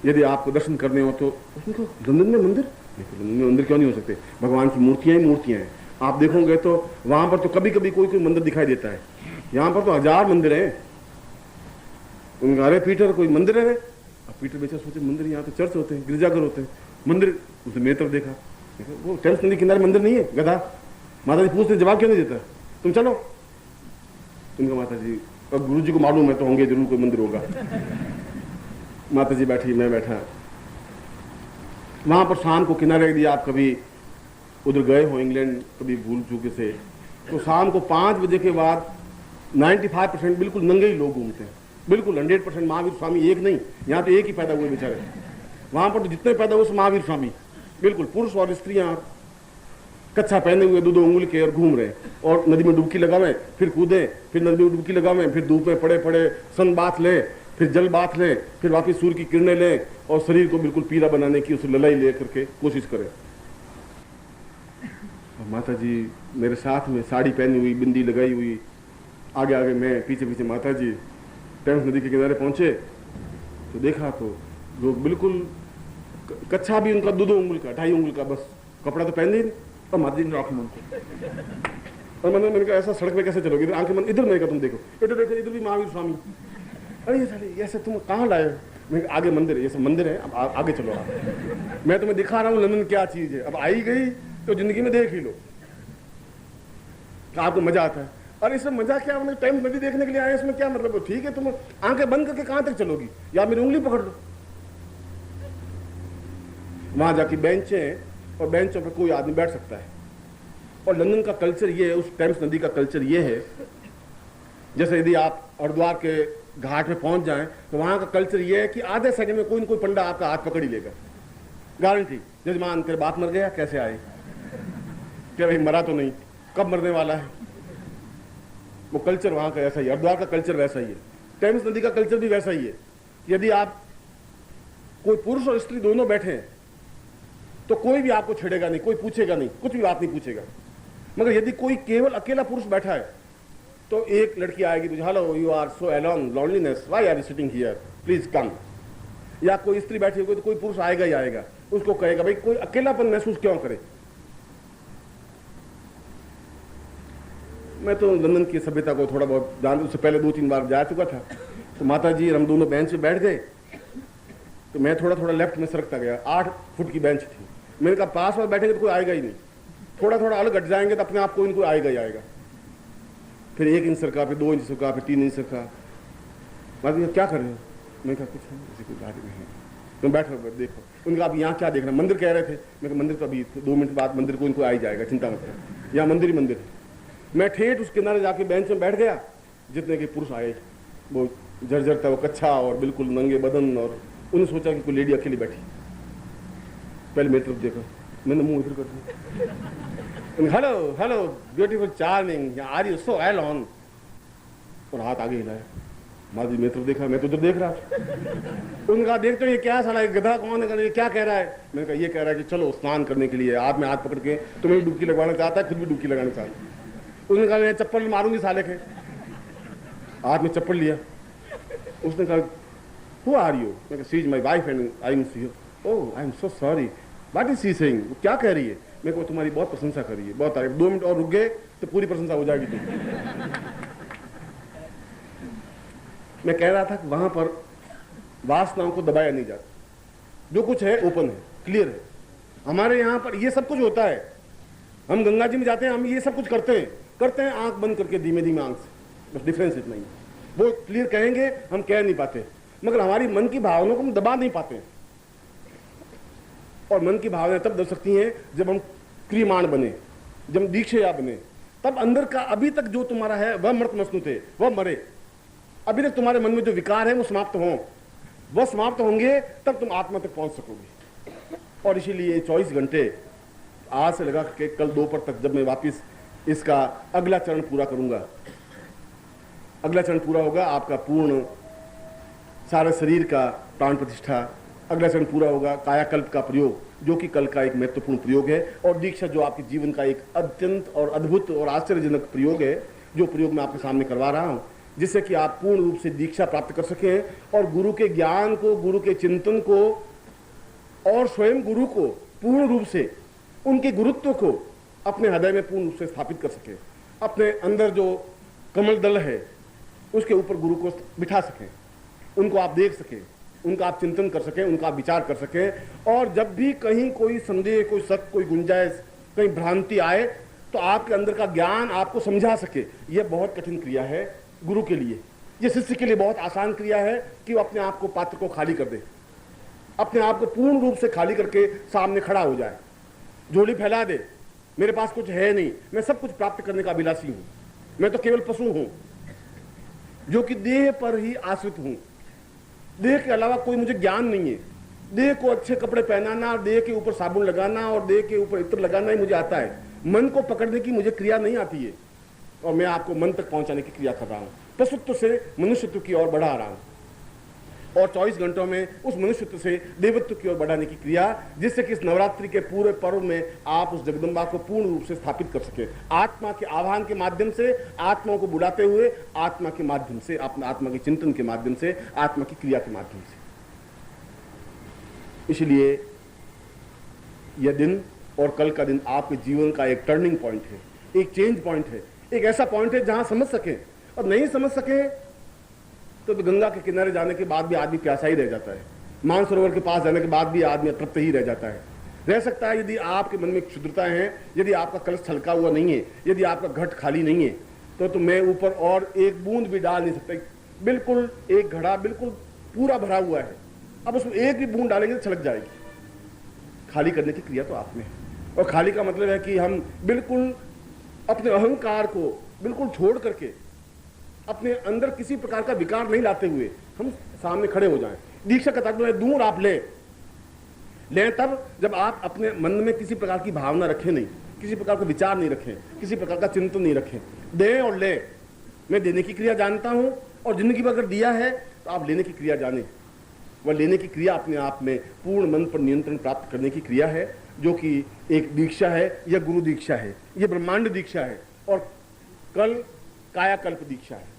यदि आपको दर्शन करने हो तो उसको लंदन में मंदिर, लंदन में मंदिर क्यों नहीं हो सकते? भगवान की मूर्तियां ही मूर्तियां हैं। आप देखोगे तो वहां पर तो कभी कभी कोई कोई मंदिर दिखाई देता है, यहाँ पर तो 1000 मंदिर हैं। उनका अरे पीटर कोई मंदिर है? अब पीटर बेचा सोचे मंदिर, यहाँ तो चर्च होते हैं, गिरजाघर होते हैं, मंदिर उसने मेरी तरफ देखा, वो टेम्स नदी किनारे मंदिर नहीं है गधा। माता जी पूछते जवाब क्यों नहीं देता? तुम चलो। उनका माता जी अब गुरु जी को मालूम है तो होंगे जरूर कोई मंदिर होगा। माता जी बैठी, मैं बैठा। वहां पर शाम को किनारे यदि आप कभी उधर गए हो इंग्लैंड कभी भूल चूके से, तो शाम को 5 बजे के बाद 95% बिल्कुल नंगे ही लोग घूमते हैं, बिल्कुल 100%। महावीर स्वामी एक नहीं, यहाँ तो एक ही पैदा हुए बेचारे, वहां पर तो जितने पैदा हुए महावीर स्वामी, बिल्कुल पुरुष और स्त्रियां कच्छा पहने हुए 2-2 उंगली के और घूम रहे, और नदी में डुबकी लगावे, फिर कूदे, फिर नदी में डुबकी लगावे, फिर धूप में पड़े पड़े सन बाथ ले, फिर जल बाथ ले, फिर वापिस सूर्य की किरणें ले, और शरीर को बिल्कुल पीला बनाने की उसे ललाई ले करके कोशिश करें। और माता जी मेरे साथ में साड़ी पहनी हुई, बिंदी लगाई हुई, आगे आगे मैं, पीछे पीछे माता जी। टेम्स नदी के किनारे पहुंचे तो देखा तो लोग बिल्कुल कच्छा भी उनका 2-2 उंगल का, 2.5 उंगल का, बस कपड़ा तो पहन ही नहीं। और माता जी ने आंखें बंद, और मैंने कहा ऐसा सड़क पे कैसे चलोगे? इधर आंखें बंद, इधर मैंने कहा तुम देखो, इधर देखो, इधर भी महावीर स्वामी। अरे ये साले ऐसे तुम कहाँ लाए? मैं आगे मंदिर है, ये सब मंदिर है, अब आगे चलो आप। मैं तुम्हें दिखा रहा हूँ लंदन क्या चीज है, अब आई गई तो जिंदगी में देख ही लो, आपको मजा आता है। और इसमें मजा क्या, मतलब टाइम नदी देखने के लिए आए, इसमें क्या मतलब? ठीक है तुम आंखें बंद करके कहां तक चलोगी, या मेरी उंगली पकड़ लो। वहां जाके बेंचें हैं और बेंचों पर कोई आदमी बैठ सकता है। और लंदन का कल्चर ये है, उस टेम्स नदी का कल्चर ये है, जैसे यदि आप हरिद्वार के घाट में पहुंच जाएं तो वहां का कल्चर ये है कि आधे सेकंड में कोई न कोई पंडा आपका हाथ पकड़ ही लेगा, गारंटी। जजमान तेरे बाप मर गया, कैसे आए? क्या भाई मरा तो नहीं, कब मरने वाला है? वो कल्चर वहां का ऐसा ही, हरिद्वार का कल्चर वैसा ही है, टेम्स नदी का कल्चर भी वैसा ही है। यदि आप कोई पुरुष और स्त्री दोनों बैठे हैं तो कोई भी आपको छेड़ेगा नहीं, कोई पूछेगा नहीं, कुछ भी बात नहीं पूछेगा। मगर यदि कोई केवल अकेला पुरुष बैठा है तो एक लड़की आएगी, hello you are so alone, loneliness, why are you sitting here, please come. या कोई स्त्री बैठी होगी तो कोई पुरुष आएगा ही आएगा, उसको कहेगा भाई कोई अकेलापन महसूस क्यों करे। मैं तो लंदन की सभ्यता को थोड़ा बहुत जान, उससे पहले 2-3 बार जा चुका था। तो माता जी हम दोनों बेंच पे बैठ गए, तो मैं थोड़ा थोड़ा लेफ्ट में सरकता गया। 8 फुट की बेंच थी। मैंने कहा पास में बैठेंगे तो कोई आएगा ही नहीं, थोड़ा थोड़ा अलग हट जाएंगे तो अपने आप कोई न कोई आएगा ही आएगा। फिर 1 इंच सरका, फिर 2 इंच सरका, फिर 3 इंच सरका। माता जी क्या कर रहे हो? मैं कहा कुछ नहीं, ऐसी कोई बात नहीं, तुम बैठो देखो। उनका आप यहाँ क्या देख रहे हैं? मंदिर कह रहे थे। मैं कहा मंदिर तो अभी 2 मिनट बाद मंदिर को इनको आ ही जाएगा, चिंता मत करो, यहाँ मंदिर ही मंदिर है। मैं ठेठ उस किनारे जाके बेंच में बैठ गया, जितने के पुरुष आए, वो जर्जरता, वो कच्छा और बिल्कुल नंगे बदन, और उन्हें सोचा कि कोई लेडी अकेली बैठी। पहले मेरी तरफ देखा, मैंने मुंह इधर कर दिया, hello hello beautiful charming, are you so alone, और हाथ आगे हिलाया। माँ जी मेरी तरफ देखा, मैं तो उधर देख रहा था। उनका देखते हो ये क्या साला गधा कौन है, ये क्या कह रहा है? मैंने कहा ये कह रहा है कि चलो स्नान करने के लिए, हाथ में हाथ पकड़ के तुम्हें डुबकी लगवाना चाहता है, खुद भी डुबकी लगाना चाहता है। उसने कहा मैं चप्पल मारूंगी साले के, हाथ में चप्पल लिया। उसने कहा हु आर यू? मैं कहा she is my wife and I am see. Oh I am so sorry, what is she saying? वो क्या कह रही है? मैं को तुम्हारी बहुत प्रशंसा कर रही है, बहुत तारीफ। 2 मिनट और रुक गए तो पूरी प्रशंसा हो जाएगी तुम। मैं कह रहा था कि वहां पर वासनाओं को दबाया नहीं जाता, जो कुछ है ओपन है, क्लियर है। हमारे यहाँ पर ये सब कुछ होता है, हम गंगा जी में जाते हैं, हम ये सब कुछ करते हैं आंख बंद करके, धीमे धीमे आंख से, बस डिफरेंस इतना ही। वो क्लियर कहेंगे, हम कह नहीं पाते, मगर हमारी मन की भावनाओं को हम दबा नहीं पाते हैं। और मन की भावनाएं तब दब सकती हैं जब हम क्रियमाण बने, जब हम दीक्षया बने, तब अंदर का अभी तक जो तुम्हारा है वह मृत मस्तु थे, वह मरे। अभी तक तुम्हारे मन में जो विकार है वो समाप्त हों, वह समाप्त होंगे तब तुम आत्मा तक पहुंच सकोगे। और इसीलिए 24 घंटे आज से लगा के कल दोपहर तक, जब मैं वापिस इसका अगला चरण पूरा करूंगा, अगला चरण पूरा होगा आपका पूर्ण सारे शरीर का प्राण प्रतिष्ठा, अगला चरण पूरा होगा कायाकल्प का प्रयोग, जो कि कल का एक महत्वपूर्ण प्रयोग है, और दीक्षा जो आपके जीवन का एक अत्यंत और अद्भुत और आश्चर्यजनक प्रयोग है, जो प्रयोग मैं आपके सामने करवा रहा हूं। जिससे कि आप पूर्ण रूप से दीक्षा प्राप्त कर सकें और गुरु के ज्ञान को, गुरु के चिंतन को और स्वयं गुरु को पूर्ण रूप से, उनके गुरुत्व को अपने हृदय में पूर्ण रूप से स्थापित कर सकें। अपने अंदर जो कमल दल है उसके ऊपर गुरु को बिठा सकें, उनको आप देख सकें, उनका आप चिंतन कर सकें, उनका आप विचार कर सकें। और जब भी कहीं कोई संदेह, कोई शक, कोई गुंजाइश, कहीं भ्रांति आए तो आपके अंदर का ज्ञान आपको समझा सके। यह बहुत कठिन क्रिया है गुरु के लिए। यह शिष्य के लिए बहुत आसान क्रिया है कि वो अपने आप को, पात्र को खाली कर दे, अपने आप को पूर्ण रूप से खाली करके सामने खड़ा हो जाए, झोली फैला दे, मेरे पास कुछ है नहीं, मैं सब कुछ प्राप्त करने का अभिलाषी हूं, मैं तो केवल पशु हूं जो कि देह पर ही आश्रित हूं, देह के अलावा कोई मुझे ज्ञान नहीं है। देह को अच्छे कपड़े पहनाना, देह के ऊपर साबुन लगाना और देह के ऊपर इत्र लगाना ही मुझे आता है। मन को पकड़ने की मुझे क्रिया नहीं आती है और मैं आपको मन तक पहुंचाने की क्रिया कर रहा हूं। पशुत्व से मनुष्यत्व की ओर बढ़ा रहा हूं और 24 घंटों में उस मनुष्यत्व से देवत्व की ओर बढ़ाने की क्रिया, जिससे कि इस नवरात्रि के पूरे पर्व में आप उस जगदम्बा को पूर्ण रूप से स्थापित कर सके। आत्मा के आह्वान के माध्यम से, आत्माओं को बुलाते हुए, आत्मा के माध्यम से, अपने आत्मा के चिंतन के माध्यम से, आत्मा की क्रिया के माध्यम से। इसलिए यह दिन और कल का दिन आपके जीवन का एक टर्निंग पॉइंट है, एक चेंज पॉइंट है, एक ऐसा पॉइंट है जहां समझ सके। और नहीं समझ सके तो गंगा के किनारे जाने के बाद भी आदमी प्यासा ही रह जाता है, मानसरोवर के पास जाने के बाद भी आदमी अतृप्त ही रह जाता है। रह सकता है यदि आपके मन में क्षुद्रता है, यदि आपका कलश छलका हुआ नहीं है, यदि आपका घट खाली नहीं है, तो मैं ऊपर और एक बूंद भी डाल नहीं सकता। बिल्कुल एक घड़ा बिल्कुल पूरा भरा हुआ है, अब उसमें एक भी बूंद डालेंगे तो छलक जाएगी। खाली करने की क्रिया तो आप में है। और खाली का मतलब है कि हम बिल्कुल अपने अहंकार को बिल्कुल छोड़ करके, अपने अंदर किसी प्रकार का विकार नहीं लाते हुए हम सामने खड़े हो जाएं। दीक्षा का तात्पर्य दूर आप लें तब जब आप अपने मन में किसी प्रकार की भावना रखें नहीं, किसी प्रकार का विचार नहीं रखें, किसी प्रकार का चिंतन नहीं रखें। दें और लें। मैं देने की क्रिया जानता हूं और जिंदगी में अगर दिया है तो आप लेने की क्रिया जाने। वह लेने की क्रिया अपने आप में पूर्ण मन पर नियंत्रण प्राप्त करने की क्रिया है, जो कि एक दीक्षा है, यह गुरु दीक्षा है, यह ब्रह्मांड दीक्षा है। और कल कायाकल्प दीक्षा है।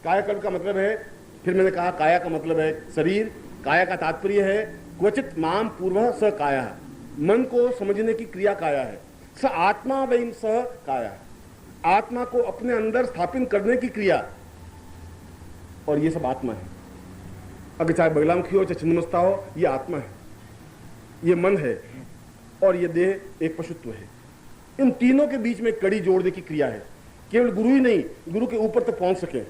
कायाकल्प का मतलब है, फिर मैंने कहा काया का मतलब है शरीर, काया का तात्पर्य है क्वचित माम पूर्व स काया, मन को समझने की क्रिया काया है। स आत्मा वैम स काया, आत्मा को अपने अंदर स्थापित करने की क्रिया, और ये सब आत्मा है। अगर चाहे बगलामुखी हो चाहे छिन्नमस्ता हो, ये आत्मा है, ये मन है और ये देह एक पशुत्व है। इन तीनों के बीच में कड़ी जोड़ने की क्रिया है। केवल गुरु ही नहीं, गुरु के ऊपर तक पहुंच सके,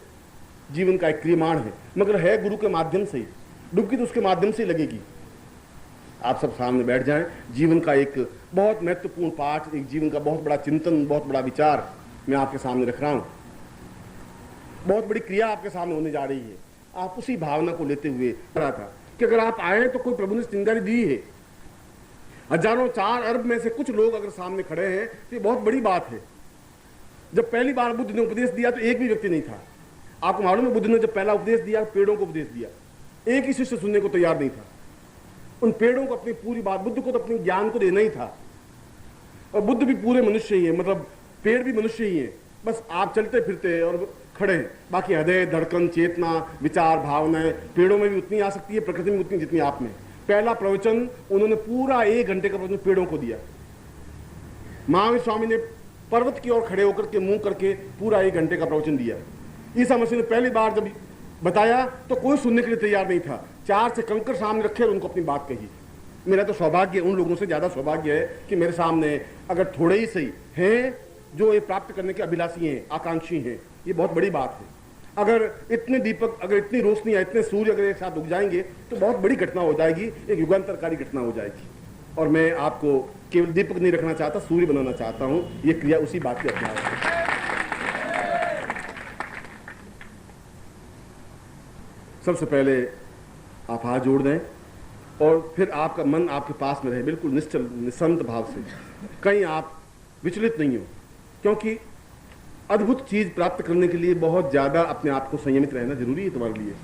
जीवन का एक क्रियमाण है, मगर है गुरु के माध्यम से ही। डुबकी तो उसके माध्यम से ही लगेगी। आप सब सामने बैठ जाएं। जीवन का एक बहुत महत्वपूर्ण पाठ, एक जीवन का बहुत बड़ा चिंतन, बहुत बड़ा विचार मैं आपके सामने रख रहा हूं। बहुत बड़ी क्रिया आपके सामने होने जा रही है। आप उसी भावना को लेते हुए रहा था कि अगर आप आए तो कोई प्रभु ने चिंगारी दी है। हजारों, 4 अरब में से कुछ लोग अगर सामने खड़े हैं तो ये बहुत बड़ी बात है। जब पहली बार बुद्ध ने उपदेश दिया तो एक भी व्यक्ति नहीं था। आपको मालूम है, बुद्ध ने जब पहला उपदेश दिया, पेड़ों को उपदेश दिया, एक ही शिष्य सुनने को तैयार नहीं था। उन पेड़ों को अपनी पूरी बात, बुद्ध को तो अपने ज्ञान को देना ही था। और बुद्ध भी पूरे मनुष्य ही है, मतलब पेड़ भी मनुष्य ही है, बस आप चलते फिरते और खड़े हैं। बाकी हृदय, धड़कन, चेतना, विचार, भावनाएं पेड़ों में भी उतनी आ सकती है, प्रकृति में उतनी जितनी आप में। पहला प्रवचन उन्होंने पूरा 1 घंटे का प्रवचन पेड़ों को दिया। महावीर स्वामी ने पर्वत की ओर खड़े होकर के मुंह करके पूरा 1 घंटे का प्रवचन दिया। ईसा मसीह ने पहली बार जब बताया तो कोई सुनने के लिए तैयार नहीं था। 4 से कंकर सामने रखे और उनको अपनी बात कही। मेरा तो सौभाग्य, उन लोगों से ज्यादा सौभाग्य है कि मेरे सामने अगर थोड़े ही सही हैं जो ये प्राप्त करने के अभिलाषी हैं, आकांक्षी हैं। ये बहुत बड़ी बात है। अगर इतने दीपक, अगर इतनी रोशनी, इतने सूर्य अगर एक साथ उग जाएंगे तो बहुत बड़ी घटना हो जाएगी, एक युगांतरकारी घटना हो जाएगी। और मैं आपको केवल दीपक नहीं रखना चाहता, सूर्य बनाना चाहता हूं। ये क्रिया उसी बात के अभ्यास है। सबसे पहले आप हाथ जोड़ दें और फिर आपका मन आपके पास में रहे, बिल्कुल निश्चल निसंत भाव से। कहीं आप विचलित नहीं हो, क्योंकि अद्भुत चीज प्राप्त करने के लिए बहुत ज्यादा अपने आप को संयमित रहना जरूरी है तुम्हारे लिए।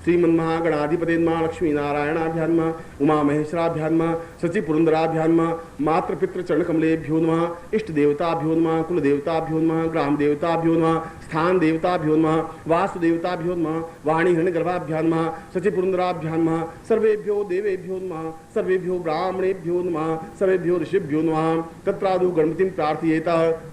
श्रीमन्महागणाधिपते नमः, लक्ष्मी नारायणाभ्यां नमः, उमा महेश्वराभ्यां नमः, सचि पुरंदराभ्यां नमः, मातृपितृ चरण कमलेभ्यो नमः, इष्ट देवताभ्यो नमः, कुल देवताभ्यो नमः, ग्राम देवताभ्यो नमः, स्थान देवताभ्यो नमः, वास्तु देवताभ्यो नमः, वाणी हिरण्यगर्भाभ्यां नमः, सचि पुरंदराभ्यां नमः, सर्वेभ्यो देवेभ्यो नमः, सर्वेभ्यो ब्राह्मणेभ्यो नमः, सर्वेभ्यो ऋषिभ्यो नमः। तत्रादु गणपतिं प्रार्थयेत।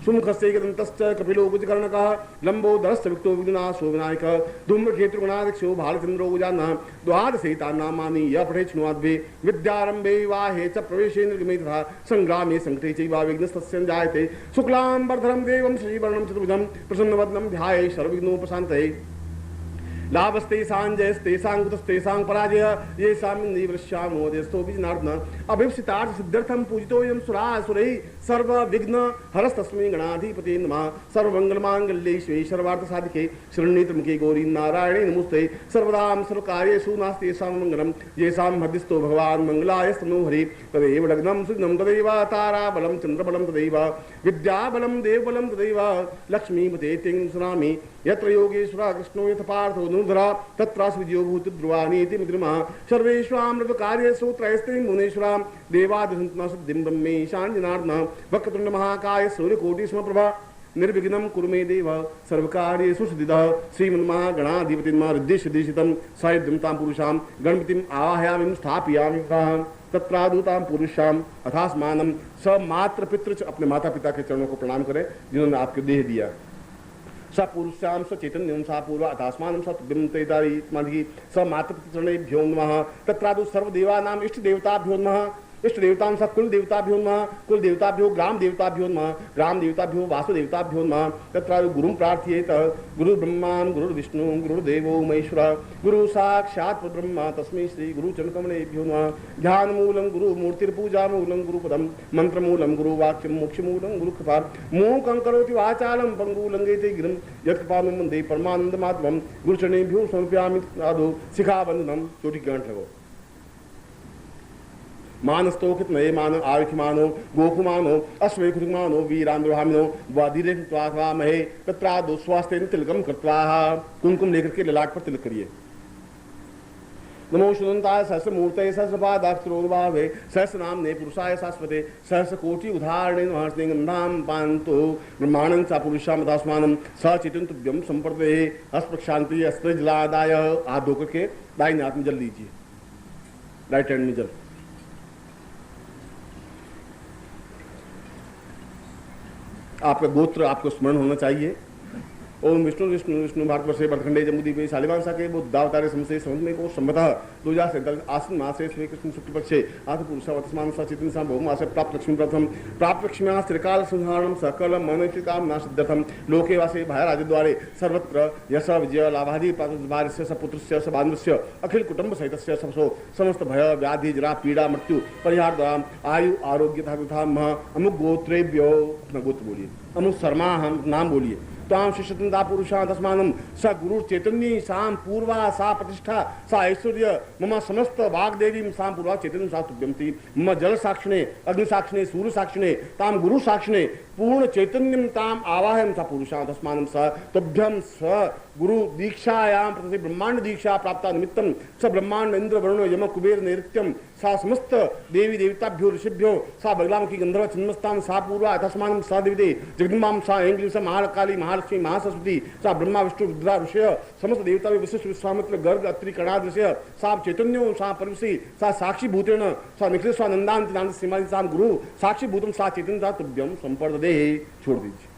सुमुखस्य एकदन्तश्च कपिलो कुजकर्णकः, लम्बोदरस्य विक्तो विघ्नासो विनायकः, धूम्रकेतुगणाध्यक्षो भालचन्द्रो गुजानः, द्वादशैतान्नामानि यः पठेत् शृणुयाद्वे, विद्यारम्भे विवाहे च प्रवेशे निर्गमे तथा संग्रामे संकटे चैव विघ्नस्तस्य न जायते। शुक्लाम्बरधरं देवं श्रीवर्णं चतुर्भुजं प्रसन्नवदनं ध्यायेत् सर्वविघ्नोपशान्तये। लाभस्तेषां जयस्तेषां कुतस्तेषां पराजय येषां निवृश्यामो देस्तो विजनार्दन। अभीप्सितार्थ सिद्ध्यर्थं पूजितोऽयं सुरासुरैः, सर्वविघ्न हरस्तस्मै गणाधिपते नमः। सर्वमङ्गलमाङ्गल्ये शिवे सर्वार्थसाधिके शरण्ये त्र्यम्बके गौरी नारायणे नमोस्तुते। सर्वदां सर्वकार्येषु नास्तेषां मङ्गलं येषां हृदिस्थो भगवान् मङ्गलायस्तनो हरे। तदेव लग्नं सुदिनं तदैव ताराबलं चन्द्रबलं तदैव विद्याबलं देवबलं तदैव लक्ष्मीपते तेन सुनामि। यत्र योगेश्वरः कृष्णो यथ पार्थो धनुर्धरः तत्रास्य विजयो भूति ध्रुवानीति मृतिर्मः। सर्वेष्वामृतकार्येषु त्रयस्ते मुनीश्वराः देवादिसन्तु सिद्धिं ब्रह्मेशान् जनार्दनः। वक्रतुण्ड महाकाय सूर्यकोटिसमप्रभा निर्विघ्नं कुरु मे देव सर्वकार्येषु सिद्धिदः। श्रीमन्महागणाधिपतिं हृद्यसिद्धिसितं सायुध्यं पुरुषां गणपतिम् आवाहयामि स्थापयामि। तत्रादूतां पुरुषां अथास्मानं स मातृपितृ, अपने माता पिता के चरणों को प्रणाम करें जिन्होंने आपको देह दिया। स पुरुषां स चैतन्यं सा पूर्व अथास्मानं स तुभ्यं स मातृपितृचरणेभ्यो नमः। तत्रादु सर्वदेवानां इष्ट देवताभ्यो नमः। इष्ट देवतां स कुल देवताभ्यो नमः। कुल देवताभ्यो ग्राम देवताभ्यो नमः। ग्राम देवताभ्यो वासु देवताभ्यो नमः। तत्रादु गुरुं प्रार्थयेत। गुरु ब्रह्मान् गुरुर्विष्णु गुरुर्देवो महेश्वरः गुरु साक्षात् परब्रह्म तस्मै श्री गुरु चरणकमलेभ्यो नमः। ध्यानमूलं गुरु मूर्तिर्पूजामूलं गुरुपदं मंत्रमूलं गुरुवाक्यं मोक्षमूलं गुरुकृपा। मूकं करोति वाचालं पंगु लंघयते गिरिं यत्कृपानं वन्दे परमानन्दमाधवं। गुरुचरणेभ्यो समर्पयामि आदौ शिखाबन्धनं। चोटी गांठ लगो। मानस्तोखित नये मानो आयुखमानो गोकुमानो अश्वेखुमानो वीरांद्रहामिनो वादिरेमहे। तत्रादो स्वास्थ्य तिलकम कृत्वा कुमकुम लेकर के ललाट पर तिलक करिए। नमो शुनंताय सहस्रमूर्तये सहस्रपादाक्षरोर्भावे सहस्रनाम्ने पुरुषाय शाश्वते सहस्रकोटि उदाहरणे नमः। गंधां पान्तु ब्रह्माणं च पुरुषां तस्मानं स चेतनतुभ्यं संप्रदये। हस्तप्रक्षांति अस्त्र जलादाय हाथ धोकर के दाहिने हाथ में जल लीजिए, राइट हैंड में जल। आपका गोत्र आपको स्मरण होना चाहिए। ओम विष्णु विष्णु विष्णु भारतवर्षे भरतखंडे जम्बूद्वीपे शालिवान शाखे बुद्धावतारे संवत्सरे संवत्सरे को संवतः 2047 आश्विन मासे श्री कृष्ण शुक्ल पक्षे आदि पुरुषा वर्तमान सचेतन सा बहुमासे प्राप्त लक्ष्मी प्रथम प्राप्त लक्ष्म्या त्रिकाल संहारणं सकल मनोचित कामना सिद्धर्थम लोके वासे भय राजद्वारे सर्वत्र यश विजय लाभादि प्राप्तस्य सपुत्रस्य सबान्धस्य अखिल कुटुंब सहितस्य सबसो समस्त भय व्याधि जरा पीड़ा मृत्यु परिहार द्वारा आयु आरोग्य तथा अमुक गोत्रेभ्यो। अपना गोत्र बोलिए। अमुक शर्मा हम नाम बोलिए। तां शिष्यतंदा पुरुषा तस्मानं स गुरु चैतन्य सां पूर्वा सा प्रतिष्ठा सा ऐश्वर्य मम समस्त वाग्देवीं सां पूर्वा चैतन्य सा तुभ्यंती। मम जल साक्षिणे अग्नि साक्षिणे सूर्य साक्षिणे तां गुरु साक्षिणे पूर्ण चैतन्यं ताम आवाहयं सा पुरुषा तस्मानं स तुभ्यं स गुरु दीक्षायां प्रति ब्रह्मांड दीक्षा प्राप्ता निमित्तं स ब्रह्मांड इंद्र वरुण यम कुबेर नैऋत्यं सा समस्त देवी देवताभ्यो ऋषिभ्यो सा बगलामुखी गंधर्व छिन्नमस्तां सा पूर्वा तस्मानं सा दिविदे जगदम्बां सा ऐंग्लिं सा महाकाली महालक्ष्मी महासरस्वती सा ब्रह्मा विष्णु रुद्रा ऋषय समस्त देवता विशिष्ट विश्वामित्र गर्ग अत्रि कणादृश्य सा चैतन्यो सा परमसी सा साक्षी भूतेन सा निखिल स्वानंदांति नांद सीमादि सा गुरु साक्षी भूतम सा चैतन्य सा तुभ्यं संपर्ददे। छोड़ दीजिए,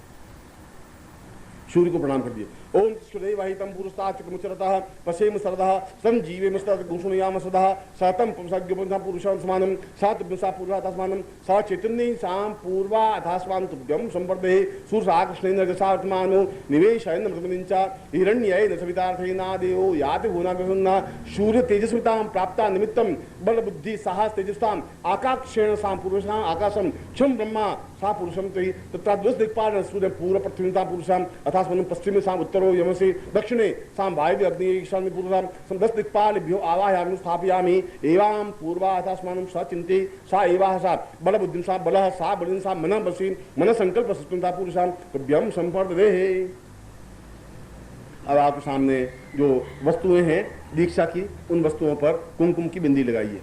सूर्य को प्रणाम कर दिए। ओम सुदैवाहितं पुरुषाचिकमुचरतः पशेम सरदः संजीवेम गुणयाम सदः सतम पुरुषं समानं सातुभ्यसा पूर्वा तस्मानं सा चैतन्य सां पूर्वा अथास्वान् तुभ्यं संपर्दे। सूर्यकृष्णेन रजसात्मानो निवेशयन् मृतमनिञ्च हिरण्येन सवितार्थेनादेयो याति भुवनाभिसन्ना सूर्य तेजस्वितां प्राप्ता निमित्तं बल बुद्धि साहस तेजस्ताम् आकाक्षेण सां पूर्वसां आकाशं क्षम ब्रह्मा सा पुरुषं ते तत्र द्वस दिक्पाल सूर्य पूर्व पृथ्वीता पुरुषां अथास्मानं पश्चिमे सां उत्तरो यमसे दक्षिणे सां वायव्य अग्नि ईशान्य पूर्वसां 10 दिक्पालेभ्यो आवाहयामि स्थापयामि। एवं पूर्वा अथास्मानं स चिन्ते सा एवाह सा बल बुद्धिं सा बलः सा बलिं सा मनः बसी मन संकल्प सत्वता पुरुषां तुभ्यं संपर्ददेः। अब आपके सामने जो वस्तुएं हैं दीक्षा की, उन वस्तुओं पर कुमकुम की बिंदी लगाइए।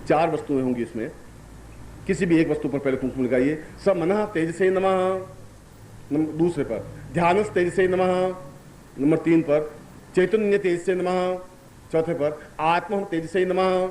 4 वस्तुएं होंगी इसमें, किसी भी एक वस्तु पर पहले कुमकुम लगाइए। स मनः तेजसे नमः, दूसरे पर ध्यानस तेजसे नमः, नंबर 3 पर चैतन्य तेजसे नमः, चौथे पर आत्मा तेजसे नमः।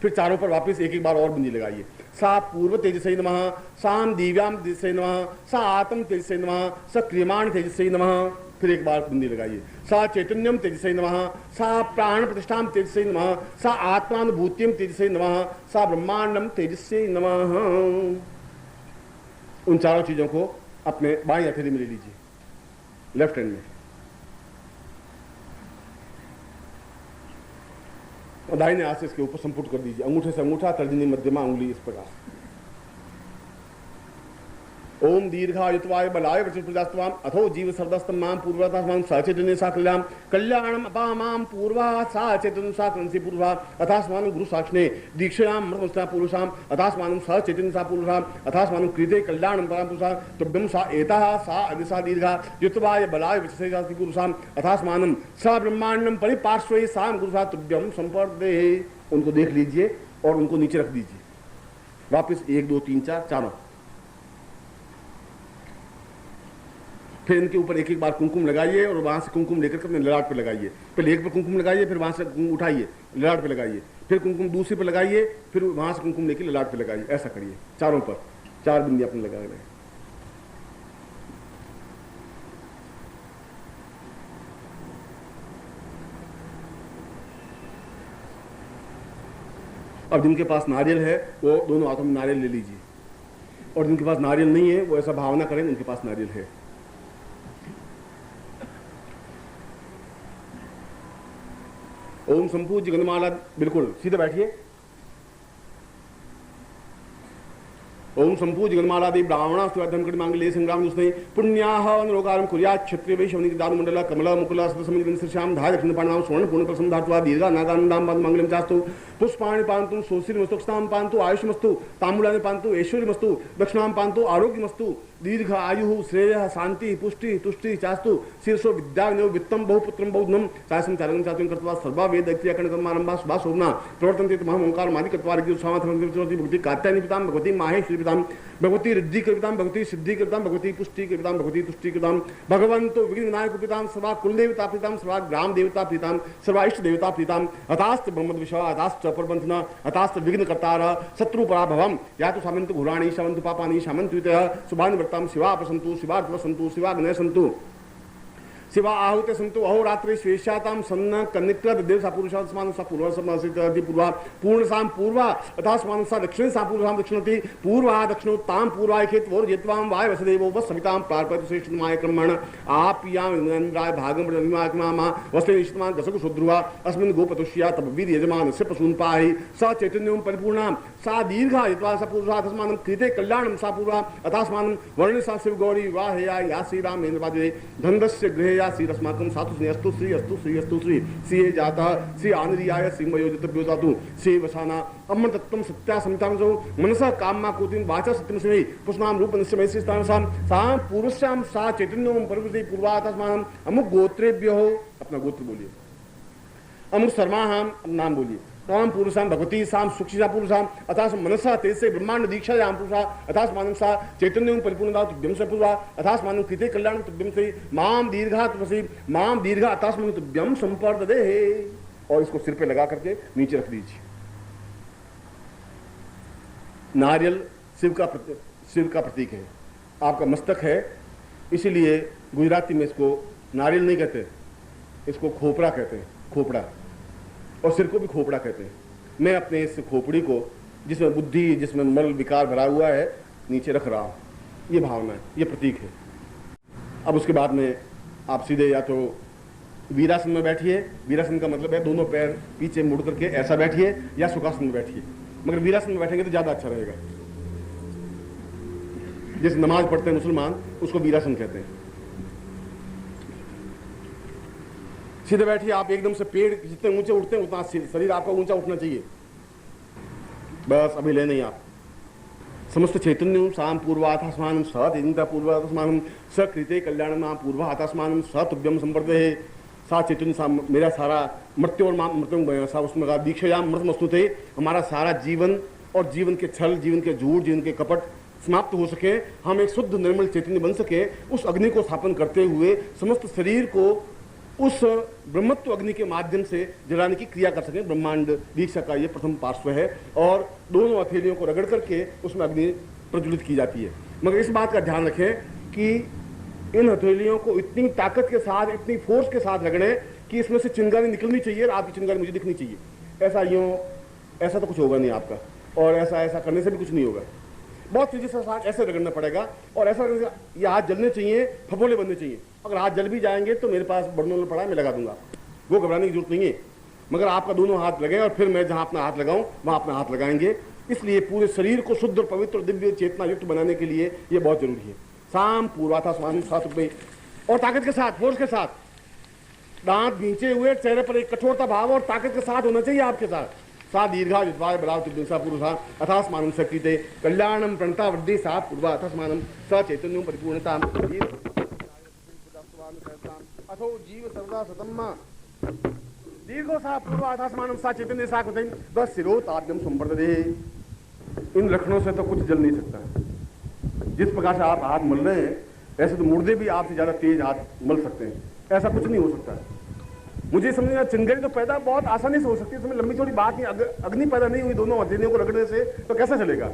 फिर चारों पर वापस एक एक बार और बिंदी लगाइए। सा पूर्व तेजसे नमः, साम दिव्याम तेजसे नमः, सा आत्म तेजसे नमः, स क्रियमाण तेजसे नमः। फिर एक बार बिंदी लगाइए। सा चैतन्यम तेजसे नमः, सा प्राण प्रतिष्ठाम तेजसे नमः, सा आत्मानुभूतियम तेजसे नमः, सा ब्रह्मांडम तेजसे नमः। उन चारों चीजों को अपने बाएं हथेली में ले लीजिए, लेफ्ट हैंड में, और दाहिने हाथ से इसके ऊपर संपुट कर दीजिए। अंगूठे से अंगूठा, तर्जनी मध्यमा उंगली इस प्रकार। ओम दीर्घायुत्वाय बलाय वचनप्रजास्तवाम अथो जीव सर्वस्तम माम पूर्वतास्मां सचेतने सा कल्याण कल्याणम अपामाम पूर्वा सा चेतन सा कंसी पूर्वा अथास्मानं गुरु साक्षिणे दीक्षायाम मृतमस्ता पुरुषाम अथास्मानं सा चेतन सा पुरुषाम अथास्मानं कृते कल्याणम पराम पुरुषा तुभ्यं सा एतः सा अदिसा दीर्घा युत्वाय बलाय वचसेजाति पुरुषाम अथास्मानं सा ब्रह्मांडम परिपार्श्वे साम गुरुसा तुभ्यं संपर्दे। उनको देख लीजिए और उनको नीचे रख दीजिए। वापस 1 2 3 4 चारों। फिर इनके ऊपर एक एक बार कुमकुम लगाइए और वहां से कुमकुम लेकर के अपने ललाट पे लगाइए। पहले एक पे कुमकुम लगाइए, फिर वहां से कुमकुम उठाइए ललाट पे लगाइए, फिर कुमकुम दूसरे पे लगाइए, फिर वहां से कुमकुम लेकर ललाट पे लगाइए। ऐसा करिए चारों पर, 4 बिंदी अपने लगा रहे। अब जिनके पास नारियल है वो दोनों हाथों में नारियल ले लीजिए, और जिनके पास नारियल नहीं है वो ऐसा भावना करें उनके पास नारियल है। ओम संपूज्य गणमाला, बिल्कुल सीधे बैठिए। ओम संपूज्य गणमालादि ब्राह्मणास्तुधर्मकट मांगल्ये संग्राम दुष्णे पुण्याः अनुरोगारं कुर्यात् क्षत्रिय वैश्यवनिक दारुमंडल कमला मुकुला सदसमित श्याम धाय दक्षिण पाणिनाम स्वर्ण पूर्ण प्रसन्न धात्वा दीर्घा नागानंदाम पाद मंगलम चास्तु पुष्पाणि पान्तु सोसिरमस्तुक्षतां पान्तु आयुष्मस्तु ताम्बूलानि पान्तु ऐश्वर्यमस्तु दक्षिणां पान्तु आरोग्यमस्तु दीर्घ आयु श्रेय शांति पुष्टि तुष्टि चास्तु शीर्षो विद्या वित्तम बहुपुत्रम बहुधनम चासम चारगम चातुं कर्तवा सर्वा वेद दैत्य कणकर्मारंभा शुभा शोभना प्रवर्तन्ते तमहम ओंकार मादि कर्तवा ऋग्यु स्वामाथर्मति भगवती कात्यायनी पितां भगवती माहेश्वरी पितां भगवती रिद्धि कृतां भगवती सिद्धि कृतां भगवती पुष्टि कृतां भगवती तुष्टि कृतां भगवन्तो विघ्न विनायक पितां सर्वा कुल देवता पितां सर्वा ग्राम देवता पितां सर्वा इष्ट देवता पितां अतास्त ब्रह्मद विषवा अतास्त परबंधना अतास्त विघ्न कर्तार शत्रु पराभवम या तो सामंत घुराणी शामंत पापानि शामंतुतः सुभान व्रतम शिवा प्रसंतु शिवार्थ संतु शिवाग्नय संतु शिवा आहुते संतु अहोरात्रि स्वेशाताम सन्न कन्निकृत देव सा पुरुषात्मान सा पूर्व समासित पूर्वा पूर्ण साम पूर्वा अथा समान सा दक्षिण सा पूर्वाम दक्षिणति पूर्वा दक्षिणोत्ताम पूर्वाय खेत वोर जेत्वाम वाय वसुदेवो वस सविताम प्रार्पयतु श्रेष्ठतमाय कर्मण आप्याम इंद्राय भागम प्रनिमात्मा वस्ते निष्ठमान दशकु शुद्रुवा अस्मिन् गोपतुष्या तपवीर यजमानस्य पशून् पाहि स चैतन्यं परिपूर्णाम सा दीर्घा यत्वा सा पूर्वा तस्मानं कृते कल्याणं सा पूर्वा अथा समानं वर्ण सा शिव गौरी विवाहया या श्री रामेन्द्र पादे धनदस्य गृहे श्री अस्माकं सातु श्री अस्तु श्री अस्तु श्री अस्तु श्री श्री जाता श्री आनंदियाय श्री मयोजित प्योदातु श्री वसाना अमृत तत्वं सत्या समितांसो मनसा काममा कोतिं वाचा सत्यं श्री पुष्णाम रूप निश्चय श्री स्थानसाम साम पूर्वस्याम सा चैतन्यं परिवृति पूर्वातस्मानं अमुक गोत्रेभ्यो, अपना गोत्र बोलिए, अमुक सर्वाहाम नाम बोलिए, ताम पुरुषाम भगवती साम सुक्षिता पुरुषाम अथास मनसा तेजसे ब्रह्मांड दीक्षा याम पुरुषा अथास मानं सा चैतन्यं परिपूर्णता तुभ्यं से पूर्वा अथास मानं कृते कल्याणं तुभ्यं से माम दीर्घा तपसि माम दीर्घा अथास मानं तुभ्यं संपर्ददे। और इसको सिर पे लगा करके नीचे रख दीजिए। नारियल शिव का प्रतीक है, आपका मस्तक है, इसीलिए गुजराती में इसको नारियल नहीं कहते, इसको खोपड़ा कहते हैं, खोपड़ा, और सिर को भी खोपड़ा कहते हैं। मैं अपने इस खोपड़ी को जिसमें बुद्धि, जिसमें मल विकार भरा हुआ है, नीचे रख रहा हूं। ये भावना है, ये प्रतीक है। अब उसके बाद में आप सीधे या तो वीरासन में बैठिए। वीरासन का मतलब है दोनों पैर पीछे मुड़ करके ऐसा बैठिए, या सुखासन में बैठिए, मगर वीरासन में बैठेंगे तो ज्यादा अच्छा रहेगा। जैसे नमाज पढ़ते हैं मुसलमान, उसको वीरासन कहते हैं। सीधे बैठिए। आप एकदम से पेड़ जितने ऊंचे उठते हैं उतना शरीर आपका ऊंचा उठना चाहिए। बस अभी ले नहीं आप समस्त चैतन्यम साम पूर्वाथास्मानम स तेजंता पूर्वाथास्मानम स कृते कल्याणम पूर्वाथास्मानम स तुभ्यम संवर्धये सा चैतन्य सा मेरा सारा मृत्यु और मृत्यु सा उसमें कहा दीक्षायाम मृतमस्तु थे। हमारा सारा जीवन और जीवन के छल, जीवन के झूठ, जीवन के कपट समाप्त हो सके, हम एक शुद्ध निर्मल चैतन्य बन सके। उस अग्नि को स्थापन करते हुए समस्त शरीर को उस ब्रह्मत्व अग्नि के माध्यम से जलाने की क्रिया कर सकें। ब्रह्मांड दीक्षा का ये प्रथम पार्श्व है और दोनों हथेलियों को रगड़ करके उसमें अग्नि प्रज्वलित की जाती है। मगर इस बात का ध्यान रखें कि इन हथेलियों को इतनी ताकत के साथ, इतनी फोर्स के साथ रगड़े कि इसमें से चिंगारी निकलनी चाहिए और आपकी चिंगारी मुझे दिखनी चाहिए। ऐसा तो कुछ होगा नहीं आपका, और ऐसा करने से भी कुछ नहीं होगा। बहुत तेजी से साथ ऐसे रगड़ना पड़ेगा और ऐसा ये हाथ जलने चाहिए, फफोले बनने चाहिए। अगर हाथ जल भी जाएंगे तो मेरे पास बर्नल पड़ा है, मैं लगा दूंगा, वो घबराने की जरूरत नहीं है। मगर आपका दोनों हाथ लगे और फिर मैं जहां अपना हाथ लगाऊं वहां अपना हाथ लगाएंगे। इसलिए पूरे शरीर को शुद्ध और पवित्र दिव्य चेतना युक्त बनाने के लिए ये बहुत जरूरी है। साम पूर्वाथास्मानम सात रुपये और ताकत के साथ, फोर्स के साथ, दांत भींचे हुए, चेहरे पर एक कठोरता भाव और ताकत के साथ होना चाहिए आपके साथ। सा दीर्घा युद्धाय बलावतिसा पुरुषा अथास्मानम शक्तिते कल्याणम प्रणता वृद्धि सा पूर्वा अथास्मानम स चैतन्यम परिपूर्णता अथो जीव सर्वदा सतम्मा दीर्घो सा पूर्वा अथास्मानम सा चैतन्य सा कृतं बस सिरो ताद्यम संवर्धते। इन लक्षणों से तो कुछ जल नहीं सकता। जिस प्रकार से आप हाथ मल रहे हैं ऐसे तो मुर्दे भी आपसे ज्यादा तेज हाथ मल सकते हैं। ऐसा कुछ नहीं हो सकता। मुझे समझना, चिंगारी तो पैदा बहुत आसानी से हो सकती है, इसमें लंबी चौड़ी बात नहीं। अग्नि पैदा नहीं हुई दोनों हथेलियों को रगड़ने से तो कैसे चलेगा।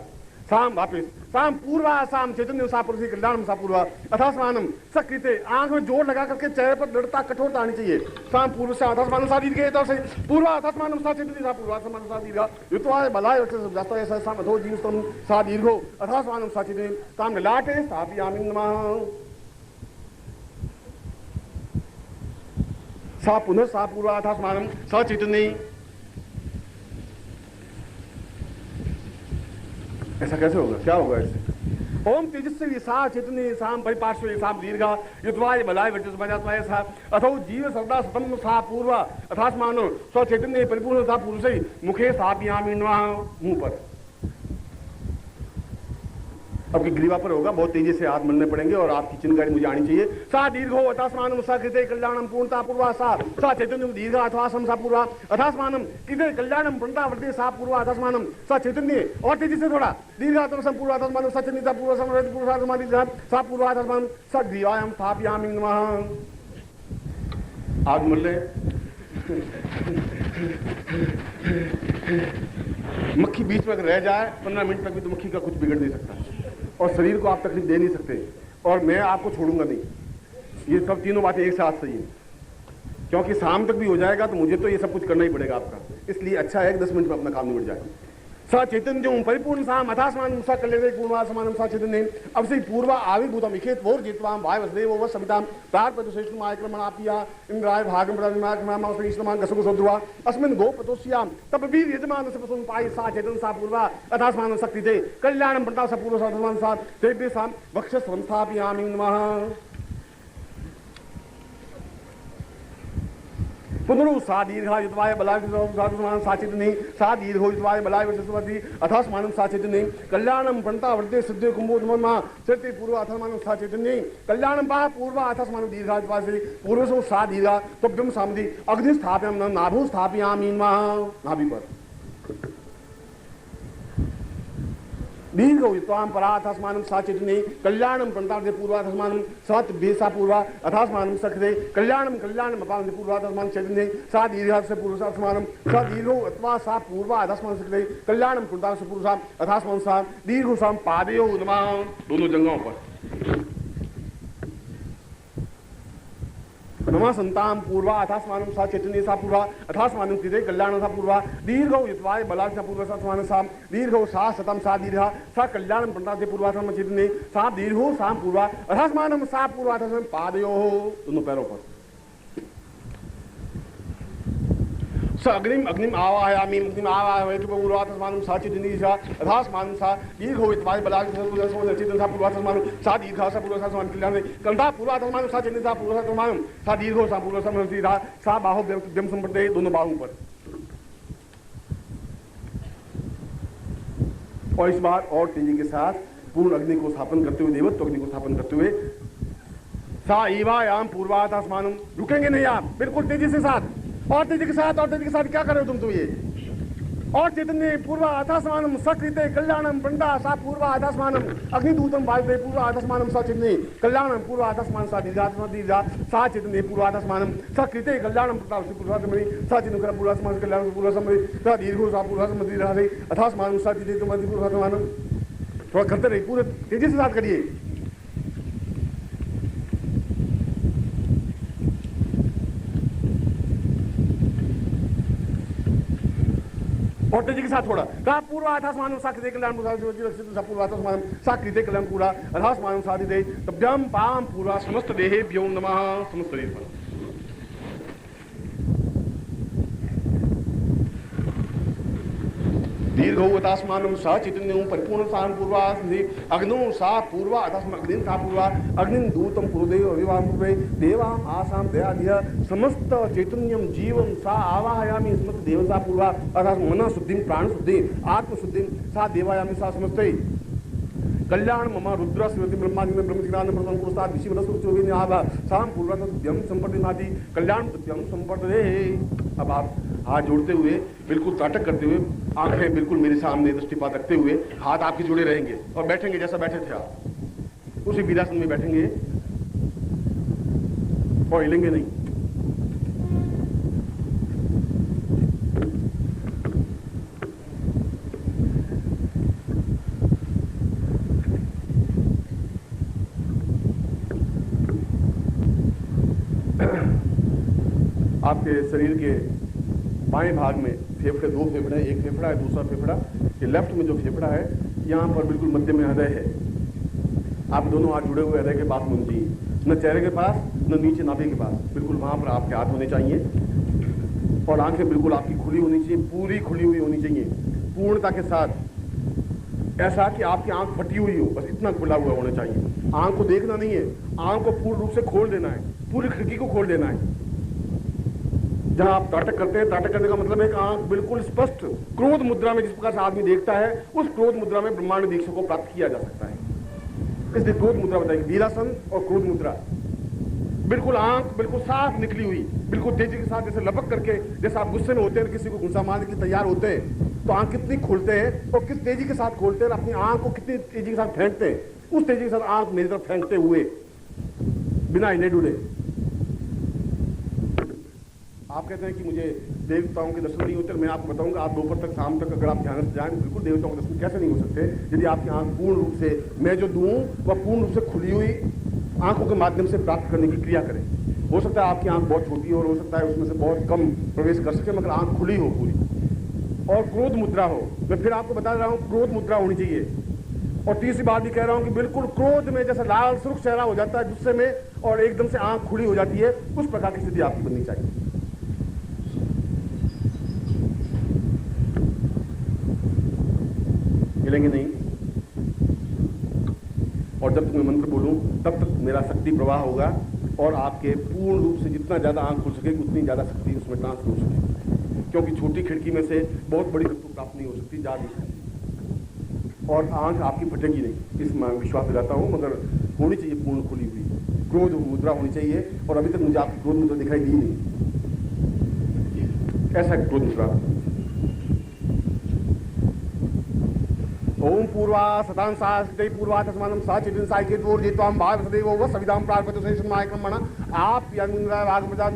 साम वापिस साम पूर्वा साम चैतन्य सा पुरुषी कल्याणम सा पूर्वा अथास्मानम सकृते। आंख में जोर लगा करके चेहरे पर दृढ़ता, कठोरता आनी चाहिए। साम पूर्व से अथास्मानम सा दीर्घ तो से पूर्वा अथास्मानम सा चैतन्य सा पूर्वा अथास्मानम सा दीर्घ युत्वाय बलाय जाता है साम अथो जीवस्तम सा दीर्घो अथास्मानम सा चैतन्य साम लाटे स्थापयामि नमः सा पुनः सा पूर्वा अथास्मानम सा चैतन्य। ऐसा कैसे होगा, क्या होगा इससे। ओम तेजस्वी सा चैतन्य साम परिपार्श्वे साम दीर्घा युद्वाय बलाय वर्चस्वाय सा अथो जीव सर्वदा सतम सा पूर्वा अथास्मानो स चैतन्य परिपूर्ण सा पुरुषै मुखे स्थापयामि नमः। मुंह पर आपकी ग्रीवा पर होगा, बहुत तेजी से हाथ मलने पड़ेंगे और आपकी चिंगारी मुझे आनी चाहिए। सा दीर्घो अथास्मानम सा कृते कल्याणम पूर्णता पूर्वा सा चैतन्य दीर्घा अथासम सा पूर्वा अथास्मानम कृते कल्याणम पूर्णता वृद्धि सा पूर्वा अथास्मानम सा चैतन्य। और तेजी से थोड़ा दीर्घा अथासम पूर्वा अथास्मानम सा चैतन्य सा पूर्वा समृद्ध पूर्वा समाधि सा पूर्वा अथास्मानम सा ग्रीवायाम स्थापयामि नमः। आग मल ले। मक्खी बीच में अगर रह जाए 15 मिनट तक भी तो मक्खी का कुछ बिगड़ नहीं सकता और शरीर को आप तकलीफ दे नहीं सकते और मैं आपको छोड़ूंगा नहीं। ये सब तीनों बातें एक साथ सही है, क्योंकि शाम तक भी हो जाएगा तो मुझे तो ये सब कुछ करना ही पड़ेगा आपका। इसलिए अच्छा है 10 मिनट में अपना काम निपट जाए। सा चैतन्य परिपूर्ण साम अथास्मानम सा कल्याणे पूर्वा समानम सा चैतन्य अब से पूर्वा आविर्भूतम इखेत वोर जित्वाम भाई वसुदेव व सविताम तार पदुश्रेष्ठ आक्रमणापिया इंद्राय भागम प्रदिमाक्रमणाम श्रीष्टमान गसुगो सद्रुवा अस्मिन् गोपतोस्याम तब वीर यजमान सपसुन पाई सा चैतन्य सा पूर्वा अथास्मानम शक्तिते कल्याणम प्रता सा पूर्व साधमान सा तेभ्य साम वक्ष संस्थापयामि नमः। पुनरु सा दीर्घा युद्वाय बलाय सा चैतन्य सा दीर्घो युद्वाय बलाय वर्चस्वती अथास्मानम सा चैतन्य कल्याणम प्रणता वृद्धि सिद्धि कुंभो नमः सृति पूर्व अथास्मानम सा चैतन्य कल्याणम पा पूर्वा अथास्मानम दीर्घा युद्वाय पूर्वसो सा दीर्घा तुभ्यम सामधि अग्नि स्थापयामि नाभो स्थापयामि नमः। नाभि पर दीर्घ युत्वाम परा अथास्मानम सा चैतन्य कल्याणम प्रणतार्थे पूर्वाथास्मानम सा तुभ्ये सा पूर्वा अथास्मानम सकृते कल्याणम कल्याणम अपांते पूर्वाथास्मानम चैतन्य सा दीर्घा से पूर्वाथास्मानम सा दीर्घो अथवा सा पूर्वा अथास्मानम सकृते कल्याणम प्रणता से पूर्वा अथास्मानम सा दीर्घो साम पादयो नमः। दोनों जंघों पर नमः संताम पूर्वा अथास्मानम सा चैतन्य सा पूर्वा अथास्मानम कृते कल्याण सा पूर्वा दीर्घो युत्वाय बलाय सा पूर्वा अथास्मानम सा दीर्घो सा सतम सा दीर्घा सा कल्याणम प्रणता से पूर्वा चैतन्य सा दीर्घो सा पूर्वा अथास्मानम सा पूर्वा अथास्मानम पादयो। दोनों पैरों पर स अग्निम अग्निम आवाहयामि अग्निम आवाहयतु पूर्वाथास्मानम सा चैतन्य सा अथास्मानम सा दीर्घो युत्वाय बलाय सा चैतन्य सा पूर्वाथास्मानम सा दीर्घा सा पूर्वाथास्मानम कल्याण कंधा पूर्वाथास्मानम सा चैतन्य सा पूर्वाथास्मानम सा दीर्घो सा पूर्वाथास्मानम सीधा सा बाहु व्यम संपत्ति दोनों बाहुओं पर और इस बार और तेजी के साथ पूर्ण अग्नि को स्थापन करते हुए, देवत्व अग्नि को स्थापन करते हुए, सा ईवायाम पूर्वाधास्मानम, रुकेंगे नहीं आप, बिल्कुल तेजी से साथ और तेजी के साथ और तेजी के साथ। क्या कर रहे हो तुम तो ये, और चैतन्य पूर्व आधास्मानम सकृते कल्याणम पंडा सा पूर्व आधास्मानम अग्निदूतम वायुदे पूर्व आधास्मानम सा चैतन्य कल्याणम पूर्व आधास्मान सा दीर्घा सा चैतन्य पूर्व आधास्मानम सकृते कल्याणम पंडा पूर्वात्मनि सा चैतन्य पूर्व आधास्मान कल्याणम पूर्व समरि सा दीर्घो सा पूर्व समरि रहे अथास्मानम सा चैतन्य तुम्हारी पूर्व आधास्मानम। थोड़ा करते रहिए, पूरे तेजी से साथ करिए। और तेजी के साथ थोड़ा कहा पूर्व आधास्मानम साकृते कल्याण पूर्वाधास्मानम साकृते कल्याण पूरा अधास्मानम साधिते तभ्यम पाम पूरा समस्त देहेभ्यो नमः। समस्त देह पर दीर्घोतास्मानम सा चैतन्यम परिपूर्ण सान पूर्वास्मि अग्नो सा पूर्वा अधास्म अग्निं सा पूर्वा अग्निं दूतम पूर्वदेव अविवाम पूर्वे देवाम आसाम दयाधिया समस्त चैतन्यम जीवम सा आवाहयामि समस्त देवता पूर्वा अर्थात मन शुद्धिं प्राण शुद्धिं आत्म शुद्धिं सा देवायामि सा समस्ते कल्याण मम रुद्र स्मृति ब्रह्मादि ब्रह्मज्ञान प्रथम पुरस्ताद विषि वदसु चोविन आभा साम पूर्वतम संपत्तिनादि कल्याण तम संपत्ति। अब आप हाथ जोड़ते हुए, बिल्कुल ताटक करते हुए, आंखें बिल्कुल मेरे सामने दृष्टिपात रखते हुए, हाथ आपके जुड़े रहेंगे और बैठेंगे जैसा बैठे थे आप, उसी वीरासन में बैठेंगे और हिलेंगे नहीं। आपके शरीर के बाएं भाग में फेफड़े, दो फेफड़े, एक फेफड़ा है, दूसरा फेफड़ा, ये लेफ्ट में जो फेफड़ा है यहाँ पर बिल्कुल मध्य में हृदय है। आप दोनों हाथ जुड़े हुए हृदय के पास होने चाहिए, न चेहरे के पास न नीचे नाभि के पास, बिल्कुल वहां पर आपके हाथ होने चाहिए और आंखें बिल्कुल आपकी खुली होनी चाहिए, पूरी खुली हुई होनी चाहिए पूर्णता के साथ, ऐसा कि आपकी आंख फटी हुई हो, बस इतना खुला हुआ होना चाहिए। आंख को देखना नहीं है, आंख को पूर्ण रूप से खोल देना है, पूरी खिड़की को खोल देना है। जहां आप ताटक करते हैं, ताटक करने का मतलब है कि आंख बिल्कुल स्पष्ट क्रोध मुद्रा में जिस प्रकार से आदमी देखता है, उस क्रोध मुद्रा में ब्रह्मांड दीक्षा को प्राप्त किया जा सकता है। इसलिए क्रोध मुद्रा बताएगी, वीरासन और क्रोध मुद्रा। बिल्कुल आंख बिल्कुल साफ निकली हुई, बिल्कुल तेजी के साथ, जैसे लपक करके, जैसे आप गुस्से में होते हैं, किसी को गुस्सा मारने के लिए तैयार होते हैं तो आंख कितनी खोलते हैं और किस तेजी के साथ खोलते हैं, अपनी आंख को कितनी तेजी के साथ फेंकते हैं, उस तेजी के साथ आंख मेरी तरफ फेंकते हुए बिना हिले डुले। आप कहते हैं कि मुझे देवताओं के दर्शन नहीं होते, मैं आपको बताऊंगा, आप दोपहर तक, शाम तक अगर आप ध्यान से जाएं, बिल्कुल देवताओं के दर्शन कैसे नहीं हो सकते, यदि आपकी आंख पूर्ण रूप से, मैं जो दूं वह पूर्ण रूप से खुली हुई आंखों के माध्यम से प्राप्त करने की क्रिया करें। हो सकता है आपकी आंख बहुत छोटी हो और हो सकता है उसमें से बहुत कम प्रवेश कर सके, मगर आंख खुली हो पूरी और क्रोध मुद्रा हो। मैं फिर आपको बता रहा हूँ, क्रोध मुद्रा होनी चाहिए। और तीसरी बात भी कह रहा हूं कि बिल्कुल क्रोध में जैसा लाल सुर्ख चेहरा हो जाता है गुस्से में और एकदम से आंख खुली हो जाती है, उस प्रकार की स्थिति आपकी बननी चाहिए। हिलेंगे नहीं, और जब तक मैं मंत्र बोलूं तब तक मेरा शक्ति प्रवाह होगा और आपके पूर्ण रूप से जितना ज्यादा आंख खुल सकेगी उतनी ज्यादा शक्ति उसमें ट्रांसफर हो सकेगी, क्योंकि छोटी खिड़की में से बहुत बड़ी वस्तु प्राप्त नहीं हो सकती, जा नहीं सकती और आंख आपकी फटेगी नहीं, इस मैं विश्वास दिलाता हूं। मगर होनी चाहिए पूर्ण खुली हुई क्रोध मुद्रा होनी चाहिए, और अभी तक मुझे आपकी क्रोध मुद्रा दिखाई दी नहीं। ऐसा क्रोध मुद्रा। ओम पूर्वा सतां सास्ते पूर्वा तस्मानं सा चितिन साइके दूर जित्वाम भाग सदैव व सविदाम प्रागपत से समाय क्रमण। आप यंद्रा भाग मजा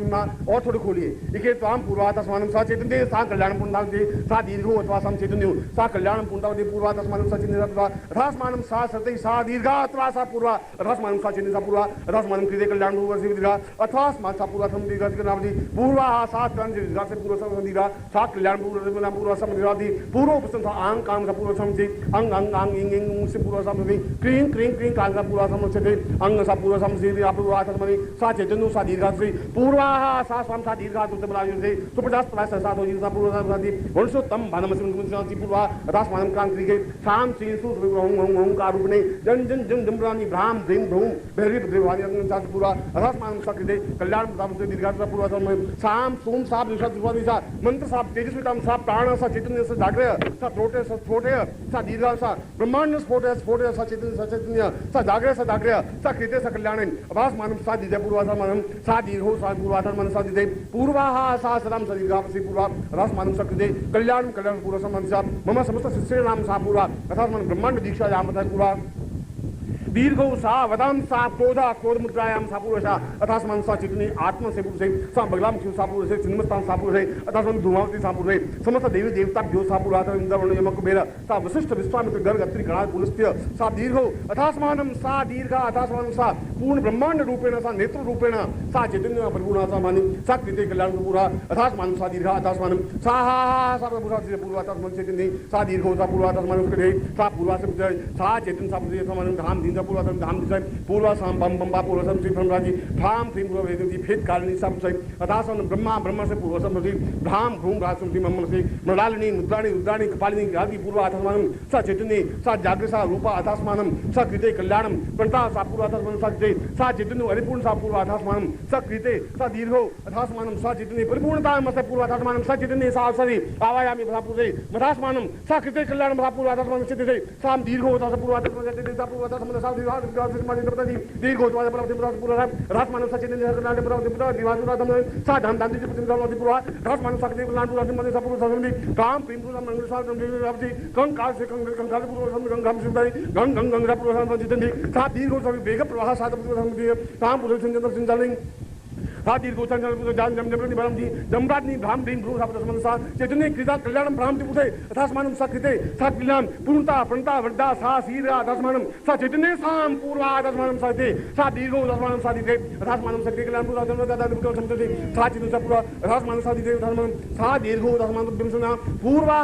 और थोड़ी खोलिए, इके त्वाम पूर्वा तस्मानं सा चैतन्य दे सा कल्याण पुंडावती सा दीर्घो अथवा सम चैतन्य सा कल्याण पुंडावती पूर्वा तस्मानं सा चैतन्य अथवा अथास्मानं सा सतै सा दीर्घा अथवा सा पूर्वा अथास्मानं सा चैतन्य सा पूर्वा अथास्मानं कृते कल्याण पूर्वा से दीर्घा अथास्मानं सा पूर्वा सम दीर्घा के नामति पूर्वा सा त्रन दीर्घा से पूर्वा सम दीर्घा सा कल्याण पूर्वा सम दीर्घादि पूर्व उपसन सा आंग काम सा पूर्व सम से अंग अंग अंग इंग इंग से पूर्व सम से क्रीं क्रीं क्रीं कांग सा पूर्वा सम से अंग सा पूर्व सम से आप पूर्वा तस्मानं सा चैतन्य सा दीर्घा से पूर्वाहा सा स्वाम सा दीर्घा तुते बलायु से सुप्रजास प्राय संसाद हो जिनसा पूर्व साथी वंशोत्तम भानमसिम कुंसांति पूर्वा अदास मानम क्रांति के शाम सीसु ओम ओम ओम का रूप ने जन जन जन जमरानी भ्राम ध्रीम धूम भैरवी देवानी अंगन पूरा अदास मानम सकृते कल्याण प्रताप से दीर्घा पूर्वा शाम सोम साप दिशा दुर्वा दिशा मंत्र साप तेजस्विताम साप प्राण सा चैतन्य सा जाग्रह सा त्रोटे सा स्फोटे सा दीर्घा सा ब्रह्मांड स्फोटे स्फोटे सा चैतन्य सा जाग्रह सा कृते सा कल्याण अभास मानम सा दिदे पूर्वाधा मानम सा दीर्घो सा पूर्वाधा मन सा दिदे पूर्वाहा सा सदाम सा दीर्घा से पूर्वा अभास मानम सा कृते कल्याण कल्याण पूर्व सम्मान सा मम समस्त शिष्य नाम सा पूर्वा अर्थात मन ब्रह्मांड दीक्षा याम पूर्वा दीर्घो सा वदाम सा क्रोधा क्रोध मुद्रायाम सा पुरुषा अथास्मान सा चितनी आत्मा से पुरुष सा बगलाम शिव सा पुरुष चिन्मस्तान सा पुरुष अथास्मान धूमावती सा पुरुष समस्त देवी देवता भ्यो सा पुरात इंद्रवर्ण यम कुबेर सा वशिष्ठ विश्वामित्र गर्ग अत्रि गणाल पुलस्त्य सा दीर्घो अथास्मानम सा दीर्घा अथास्मानम सा पूर्ण ब्रह्मांड रूपेण सा नेत्र रूपेण सा चैतन्य परिपूर्ण सा मानि सा कृते कल्याण पूरा अथास्मानम सा दीर्घा अथास्मानम सा हा सा पूर्वा से पूर्वा अथास्मान चैतन्य सा दीर्घो सा पूर्वा अथास्मानम कृते सा पूर्वा से सा चैतन्य सा पूर्वा अथास्मानम धाम दिन पूर्वाधम धाम दिशा पूर्वा साम बम बम पूर्वसम श्री ब्रह्मराजी धाम श्री पूर्व वेदी भेद कालिनी सब से अदासन ब्रह्मा ब्रह्म से पूर्वसम श्री धाम भूम रासम श्री मम से मृणालिनी मुद्राणी रुद्राणी कपालिनी आदि पूर्व अथास्मानम स चैतन्य स जागृसा रूपा अथास्मानम स कृते कल्याणम प्रणता सा पूर्व अथास्मानम स कृते स चैतन्य परिपूर्ण सा पूर्व अथास्मानम स कृते स दीर्घो अथास्मानम स चैतन्य परिपूर्णता मस पूर्व अथास्मानम स चैतन्य सा अवसरि आवायामि भा पूर्वे मथास्मानम स कृते कल्याणम भा पूर्व अथास्मानम चित्ते साम दीर्घो अथास पूर्व अथास्मानम सा पूर्व अथास्मानम सा दीर्घो पूर्व रास मानव सचिन सा धाम दांति पूर्वा रास मानव सकते काम प्रेम मंगल सा कंकाल से कंकाल पूर्व गंगाम शिवदाई गंग गंग गंगा पूर्व जितनी सा दीर्घो सभी वेग प्रवाह सात काम पूर्व संजन सिंचालिंग दीर्घो जमराज्ञी भ्राम भ्रीम भ्रू सा चैतन्य क्रीडा कल्याणम भ्राम उठे अथास्मानम सा कृते सा कल्याण पूर्णता प्रणता वृद्धा सा शीरा अथास्मानम सा चैतन्य साम पूर्वा अथास्मानम सा कृते सा दीर्घो अथास्मानम सा दिते अथास्मानम सा कल्याण पूर्वा समते सा चिन्ह सा पूर्वा अथास्मानम सा दिते अथास्मानम सा दीर्घो अथास्मानम बिंसना पूर्वा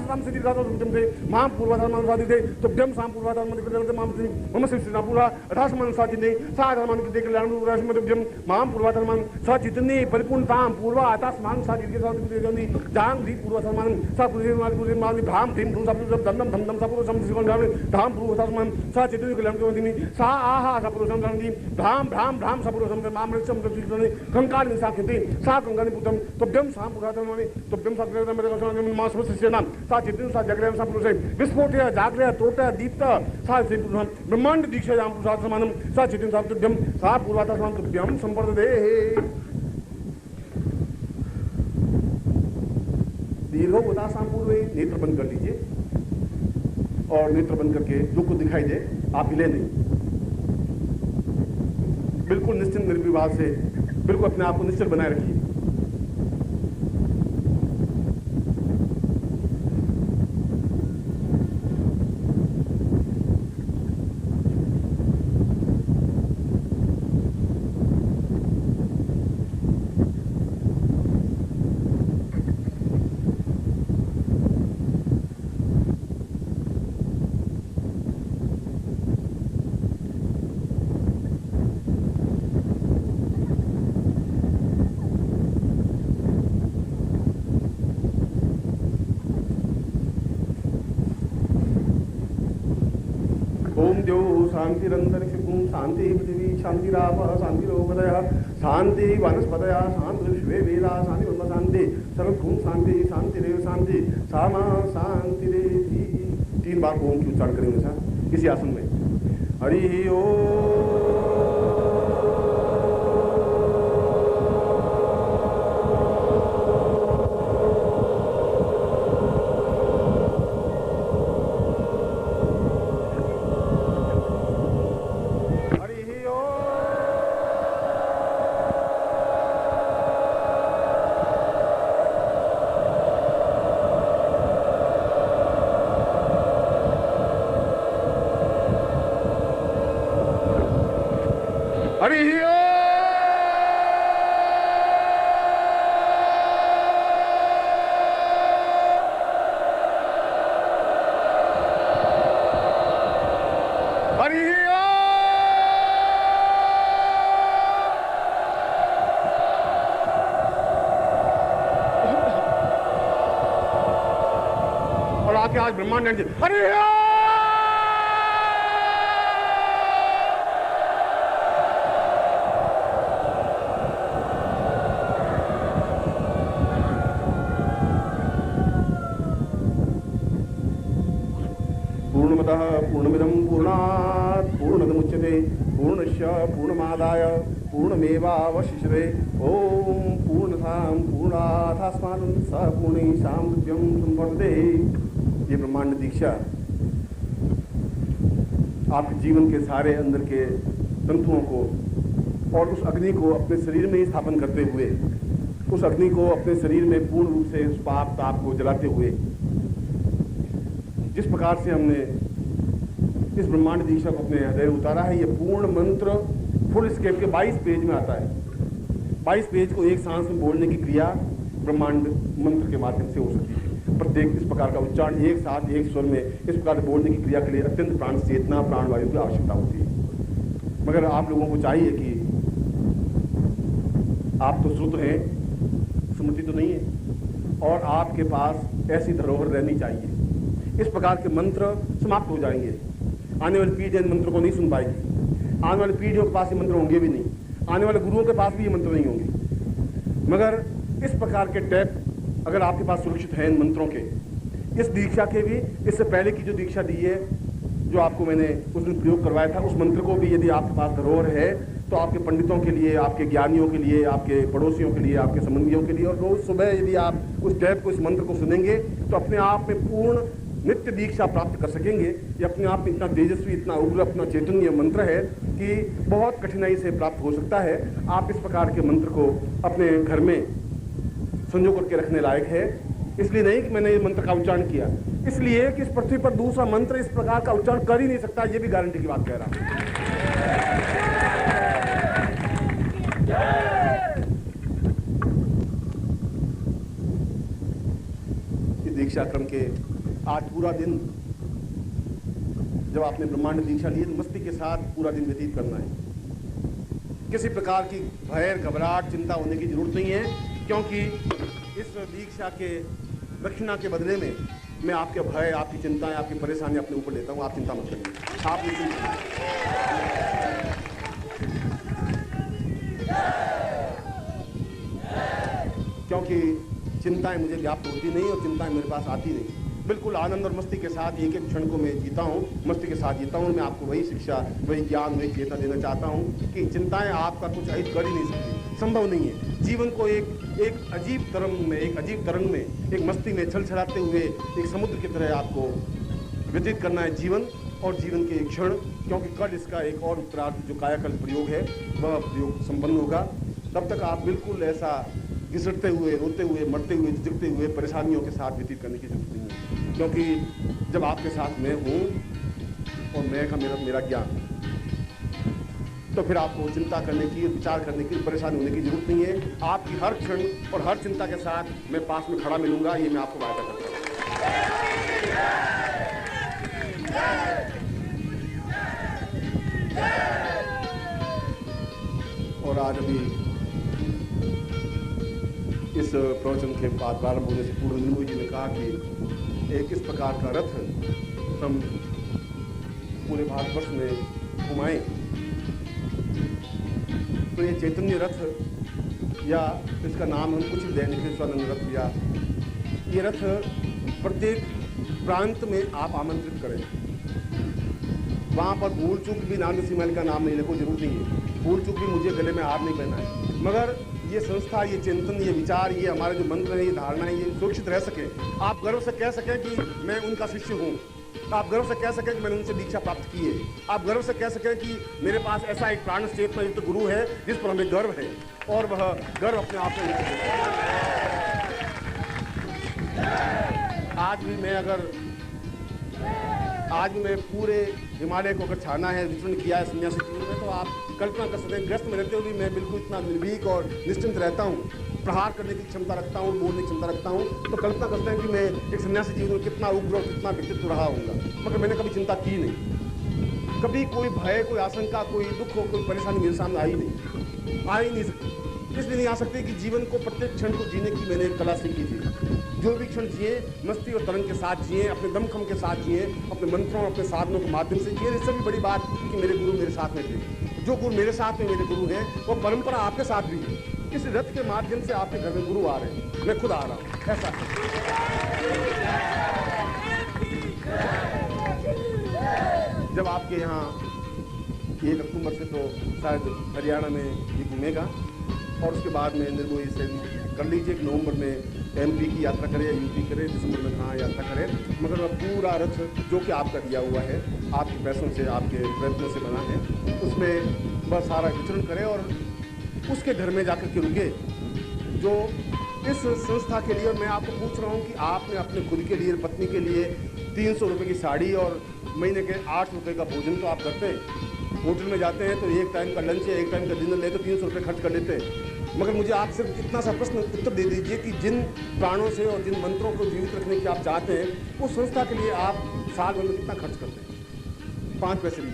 साम से दीर्घा तुमसे मां पूर्वा अथास्मानम सा दिते तुभ्यम साम पूर्वा अथास्मानम मां मम शिष्य पूर्वा अथास्मानम सा चिन्ह सा अथास्मानम कृते कल्याण पूर्वा तुभ्यम मां पूर्वा अथास्मानम सा चितनी परिपूर्णताम पूर्वा आतास्मान सा दीर्घ सा दिगंदी जांग दी पूर्व समान सा पूर्व धाम धीम धूम सब दंडम धम सा पूर्व सम धाम पूर्व समान सा चितनी कल्याण दिनी सा आहा सा पूर्व सम दी धाम धाम धाम सा पूर्व सम माम रक्षम दिगंदी कंकाल सा कृति सा कंकाल पुतम तुभ्यम सा पूर्व तुभ्यम सा मेरे मां समस्त नाम सा चितनी सा जगरे सा पूर्व विस्फोटय जागृह त्रोटय दीप्त सा ब्रह्मांड दीक्षा याम पुरुषार्थ समानम सा चितनी सा तुभ्यम सा पूर्वाता समान तुभ्यम संपर्दे दीर्घो उदासाम पूर्व नेत्र बंद कर लीजिए और नेत्र बंद करके जो कुछ दिखाई दे आप हिले नहीं, बिल्कुल निश्चिंत निर्विवाद से बिल्कुल अपने आप को निश्चल बनाए रखिए। शांतिरंतरिक्षं शांति पृथ्वी शांतिराप शांतिरोपदय शांति वनस्पतया शांति विश्वे वेदा शांति ब्रह्म शांति सर्वभूम शांति शांतिरेव शांति सामा शांतिरेति 3 बार ओम की उच्चारण करेंगे सर किसी आसन में। हरि ओम। ब्रह्मांड हरे पूर्णमतः पूर्णमिदं पूर्णात् पूर्णमुदच्यते पूर्णस्य पूर्णमादाय पूर्णमेवावशिष्यते ओम पूर्णतां पूर्णाथास्मानं सपूर्णेषां तुभ्यं संवर्धते। ये ब्रह्मांड दीक्षा आपके जीवन के सारे अंदर के तंतुओं को और उस अग्नि को अपने शरीर में ही स्थापन करते हुए, उस अग्नि को अपने शरीर में पूर्ण रूप से उस पाप ताप को जलाते हुए, जिस प्रकार से हमने इस ब्रह्मांड दीक्षा को अपने हृदय उतारा है, ये पूर्ण मंत्र फुल स्केप के 22 पेज में आता है। 22 पेज को एक सांस में बोलने की क्रिया ब्रह्मांड मंत्र के माध्यम से हो सकती है। प्रत्येक इस प्रकार का उच्चारण एक साथ एक स्वर में इस प्रकार से बोलने की क्रिया के लिए अत्यंत प्राण चेतना प्राणवायु की आवश्यकता होती है। मगर आप लोगों को चाहिए कि आप तो श्रुत हैं, स्मृति तो नहीं है, और आपके पास ऐसी धरोहर रहनी चाहिए। इस प्रकार के मंत्र समाप्त हो जाएंगे, आने वाली पीढ़ी इन मंत्र को नहीं सुन पाएगी, आने वाली पीढ़ियों के पास ये मंत्र होंगे भी नहीं, आने वाले गुरुओं के पास भी ये मंत्र नहीं होंगे। मगर इस प्रकार के टैप अगर आपके पास सुरक्षित हैं इन मंत्रों के, इस दीक्षा के भी, इससे पहले की जो दीक्षा दी है, जो आपको मैंने उस दिन प्रयोग करवाया था, उस मंत्र को भी यदि आपके पास धरोहर है तो आपके पंडितों के लिए, आपके ज्ञानियों के लिए, आपके पड़ोसियों के लिए, आपके संबंधियों के लिए, और रोज सुबह यदि आप उस टैप को, इस मंत्र को सुनेंगे तो अपने आप में पूर्ण नित्य दीक्षा प्राप्त कर सकेंगे। ये अपने आप में इतना तेजस्वी, इतना उग्र, अपना चैतन्य मंत्र है कि बहुत कठिनाई से प्राप्त हो सकता है। आप इस प्रकार के मंत्र को अपने घर में संजो करके रखने लायक है। इसलिए नहीं कि मैंने ये मंत्र का उच्चारण किया, इसलिए कि इस पृथ्वी पर दूसरा मंत्र इस प्रकार का उच्चारण कर ही नहीं सकता। ये भी गारंटी की बात कह रहा हूं। दीक्षा क्रम के आज पूरा दिन, जब आपने ब्रह्मांड दीक्षा ली, मस्ती के साथ पूरा दिन व्यतीत करना है। किसी प्रकार की भय, घबराहट, चिंता होने की जरूरत नहीं है, क्योंकि इस दीक्षा के दक्षिणा के बदले में मैं आपके भय, आपकी चिंताएं, आपकी परेशानी अपने ऊपर लेता हूं। आप चिंता मत करिए, आप निश्चिंत क्योंकि चिंताएं मुझे व्याप्त होती नहीं और चिंताएं मेरे पास आती नहीं। बिल्कुल आनंद और मस्ती के साथ एक एक क्षण को मैं जीता हूँ, मस्ती के साथ जीता हूँ। मैं आपको वही शिक्षा, वही ज्ञान, वही चेतना देना चाहता हूँ कि चिंताएं आपका कुछ अहित कर ही नहीं सकती, संभव नहीं है। जीवन को एक अजीब तरंग में, एक अजीब तरंग में, एक मस्ती में छल छलाते हुए एक समुद्र की तरह आपको व्यतीत करना है जीवन, और जीवन के एक क्षण, क्योंकि कल इसका एक और उत्तरार्ध जो कायाकल्प प्रयोग है वह प्रयोग संपन्न होगा। तब तक आप बिल्कुल ऐसा घिसटते हुए, रोते हुए, मरते हुए, झिझकते हुए, परेशानियों के साथ व्यतीत करने की जरूरत नहीं है, क्योंकि जब आपके साथ मैं हूँ और मैं का मेरा ज्ञान, तो फिर आपको चिंता करने की, विचार करने की, परेशानी होने की जरूरत नहीं है। आपकी हर क्षण और हर चिंता के साथ मैं पास में खड़ा मिलूंगा, ये मैं आपको वादा करता हूँ। और आज अभी इस प्रवचन के बाद प्रारंभ होने से पूर्व निर्मोही जी ने कहा कि एक इस प्रकार का रथ हम पूरे भारतवर्ष में घुमाएं, तो ये चैतन्य रथ, या इसका नाम हम कुछ दें, निकेश्वरानंद रथ, या ये रथ प्रत्येक प्रांत में आप आमंत्रित करें। वहाँ पर भूल चूक भी नाम सीमल का नाम नहीं लिखो, जरूरत नहीं है। भूल चूक भी मुझे गले में हार नहीं पहना है, मगर ये संस्था, ये चिंतन, ये विचार, ये हमारे जो मंत्र है, ये धारणाएं, ये सुरक्षित रह सके। आप गर्व से कह सकें कि मैं उनका शिष्य हूँ, आप गर्व से कह सकें कि मैंने उनसे दीक्षा प्राप्त की है, आप गर्व से कह सकें कि मेरे पास ऐसा एक प्राण चेतना युक्त गुरु है जिस पर हमें गर्व है, और वह गर्व अपने आप में। आज भी मैं पूरे हिमालय को अगर छाना है, विचरण किया है सन्यासी जीवन में, तो आप कल्पना कर सकते हैं, ग्रस्त में रहते हुए भी मैं बिल्कुल इतना निर्भीक और निश्चिंत रहता हूँ, प्रहार करने की क्षमता रखता हूँ, बोलने की क्षमता रखता हूँ। तो कल्पना करते हैं कि मैं एक सन्यासी जीवन में कितना उग्र और कितना व्यक्तित्व रहा होगा, मगर मैंने कभी चिंता की नहीं। कभी कोई भय, कोई आशंका, कोई दुख हो, कोई परेशानी मेरे सामने आई नहीं सकती। इसलिए नहीं आ सकती कि जीवन को, प्रत्येक क्षण को जीने की मैंने कला सीखी थी। जो भी क्षण जिए मस्ती और तरंग के साथ जिए, अपने दमखम के साथ जिए, अपने मंत्रों अपने साधनों के माध्यम से जिए। इससे भी बड़ी बात कि मेरे गुरु मेरे साथ में थे। जो गुरु मेरे साथ में मेरे गुरु हैं, वो परंपरा आपके साथ भी है। इस रथ के माध्यम से आपके घर में गुरु आ रहे हैं, मैं खुद आ रहा हूं, ऐसा जब आपके यहाँ 1 अक्टूबर से तो शायद हरियाणा में ये घूमेगा और उसके बाद में निर्मोही से कर लीजिए कि नवंबर में MP की यात्रा करे या UP करे, दिसंबर में कहाँ यात्रा करे, मगर वह पूरा रथ जो कि आपका दिया हुआ है, आपके पैसों से आपके प्रयत्नों से बना है, उसमें बस सारा विचरण करे और उसके घर में जाकर के रुके जो इस संस्था के लिए। और मैं आपको पूछ रहा हूँ कि आपने अपने खुद के लिए, पत्नी के लिए 300 रुपये की साड़ी और महीने के 8 रुपये का भोजन तो आप करते हैं। होटल में जाते हैं तो एक टाइम का लंच या एक टाइम का डिनर ले तो 300 रुपये खर्च कर लेते हैं। मगर मुझे आप सिर्फ इतना सा प्रश्न उत्तर दे दीजिए कि जिन प्राणों से और जिन मंत्रों को जीवित रखने की आप चाहते हैं, उस संस्था के लिए आप साल भर में कितना खर्च करते हैं? 5 पैसे भी।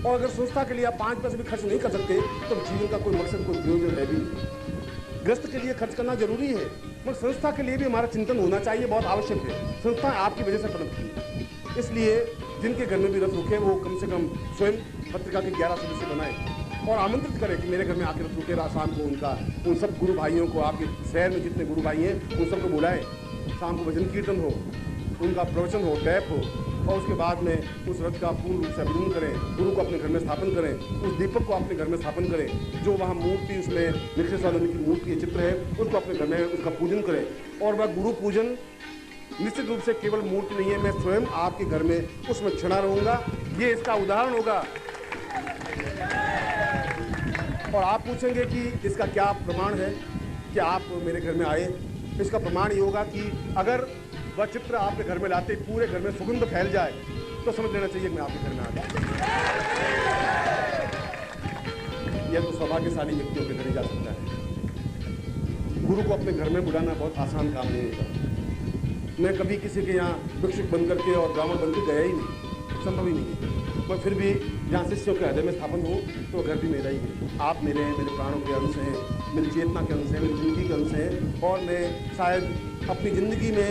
और अगर संस्था के लिए आप 5 पैसे भी खर्च नहीं कर सकते तो जीवन का कोई मकसद, कोई प्रयोजन है भी नहीं। ग्रस्त के लिए खर्च करना जरूरी है, मगर संस्था के लिए भी हमारा चिंतन होना चाहिए, बहुत आवश्यक है। संस्था आपकी वजह से पनपती है, इसलिए जिनके घर में भी रथ रुके वो कम से कम स्वयं पत्रिका के 11 सदस्य बनाए और आमंत्रित करें कि मेरे घर में आकर रथ रुके। शाम को उन सब गुरु भाइयों को, आपके शहर में जितने गुरु भाई हैं उन सबको बुलाएं। शाम को भजन कीर्तन हो, उनका प्रवचन हो, टैप हो और उसके बाद में उस रथ का पूर्ण रूप से अभिनंदन करें। गुरु को अपने घर में स्थापन करें, उस दीपक को अपने घर में स्थापन करें। जो वहाँ मूर्ति, उसमें निखिलेश्वरानंद की मूर्ति चित्र है, उसको अपने घर में उसका पूजन करें। और वह गुरु पूजन निश्चित रूप से केवल मूर्ति नहीं है, मैं स्वयं आपके घर में उसमें क्षणा रहूंगा, ये इसका उदाहरण होगा। और आप पूछेंगे कि इसका क्या प्रमाण है कि आप मेरे घर में आए? इसका प्रमाण ये होगा कि अगर वह चित्र आपके घर में लाते पूरे घर में सुगंध फैल जाए तो समझ लेना चाहिए कि मैं आपके घर में आ गया। यह तो सौभाग्यशाली व्यक्तियों के घर ही जा सकता है। गुरु को अपने घर में बुलाना बहुत आसान काम नहीं होता। मैं कभी किसी के यहाँ भिक्षुक बन करके और ब्राह्मण बन के गया ही नहीं, संभव ही नहीं है। पर फिर भी जहाँ शिष्यों के हृदय में स्थापन हो तो घर भी मेरा ही है। आप मेरे प्राणों के अंश हैं, मेरी चेतना के अंश हैं, मेरी जिंदगी के अंश हैं। और मैं शायद अपनी ज़िंदगी में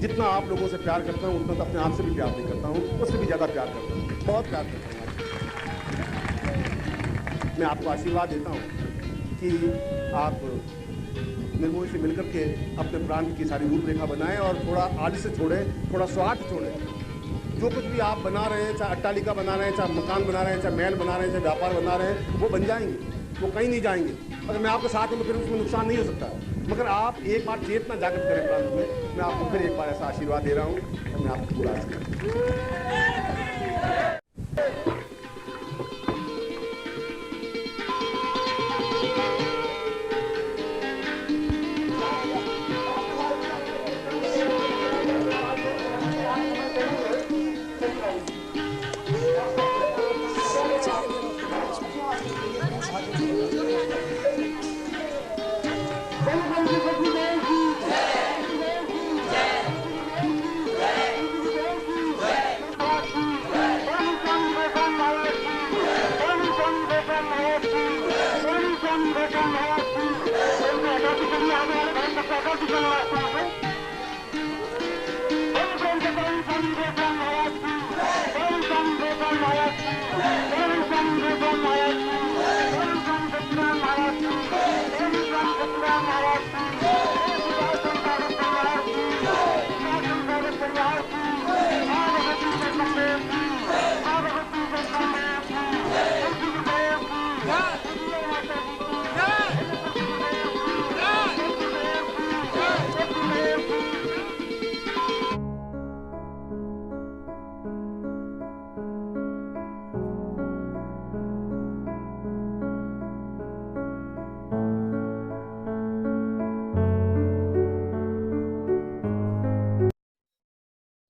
जितना आप लोगों से प्यार करता हूँ उतना तो अपने आप से भी प्यार नहीं करता हूँ, उससे भी ज़्यादा प्यार करता हूँ, बहुत प्यार करता हूँ। मैं आपको आशीर्वाद देता हूँ कि आप निर्मोही से मिलकर के अपने प्राण की सारी रूपरेखा बनाएं और थोड़ा आलस से छोड़ें, थोड़ा स्वार्थ छोड़ें। जो कुछ भी आप बना रहे हैं, चाहे अट्टालिका बना रहे हैं, चाहे मकान बना रहे हैं, चाहे महल बना रहे हैं, चाहे व्यापार बना रहे हैं, वो बन जाएंगे, वो कहीं नहीं जाएंगे। अगर मैं आपके साथ हूँ तो फिर उसमें नुकसान नहीं हो सकता। मगर आप एक बार चेतना जागृत करें प्रांत में। मैं आपको फिर एक बार ऐसा आशीर्वाद दे रहा हूँ और मैं आपको पूरा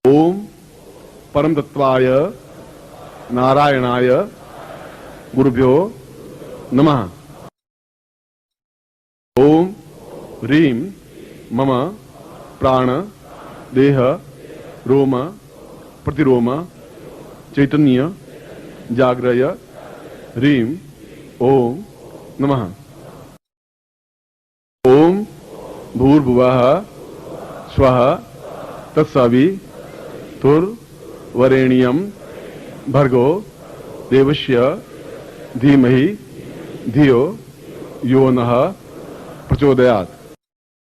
ओम परम तत्वाय नारायणाय गुरुभ्यो नमः। ओम ह्रीं मम प्राण देह रोम प्रतिरोम चैतन्य जाग्रय ह्रीं ओम नमः। ओम भूर्भुवः स्वः तत्सवितुर्वरेण्यं भर्गो देवस्य धीमहि धियो यो नः प्रचोदयात्।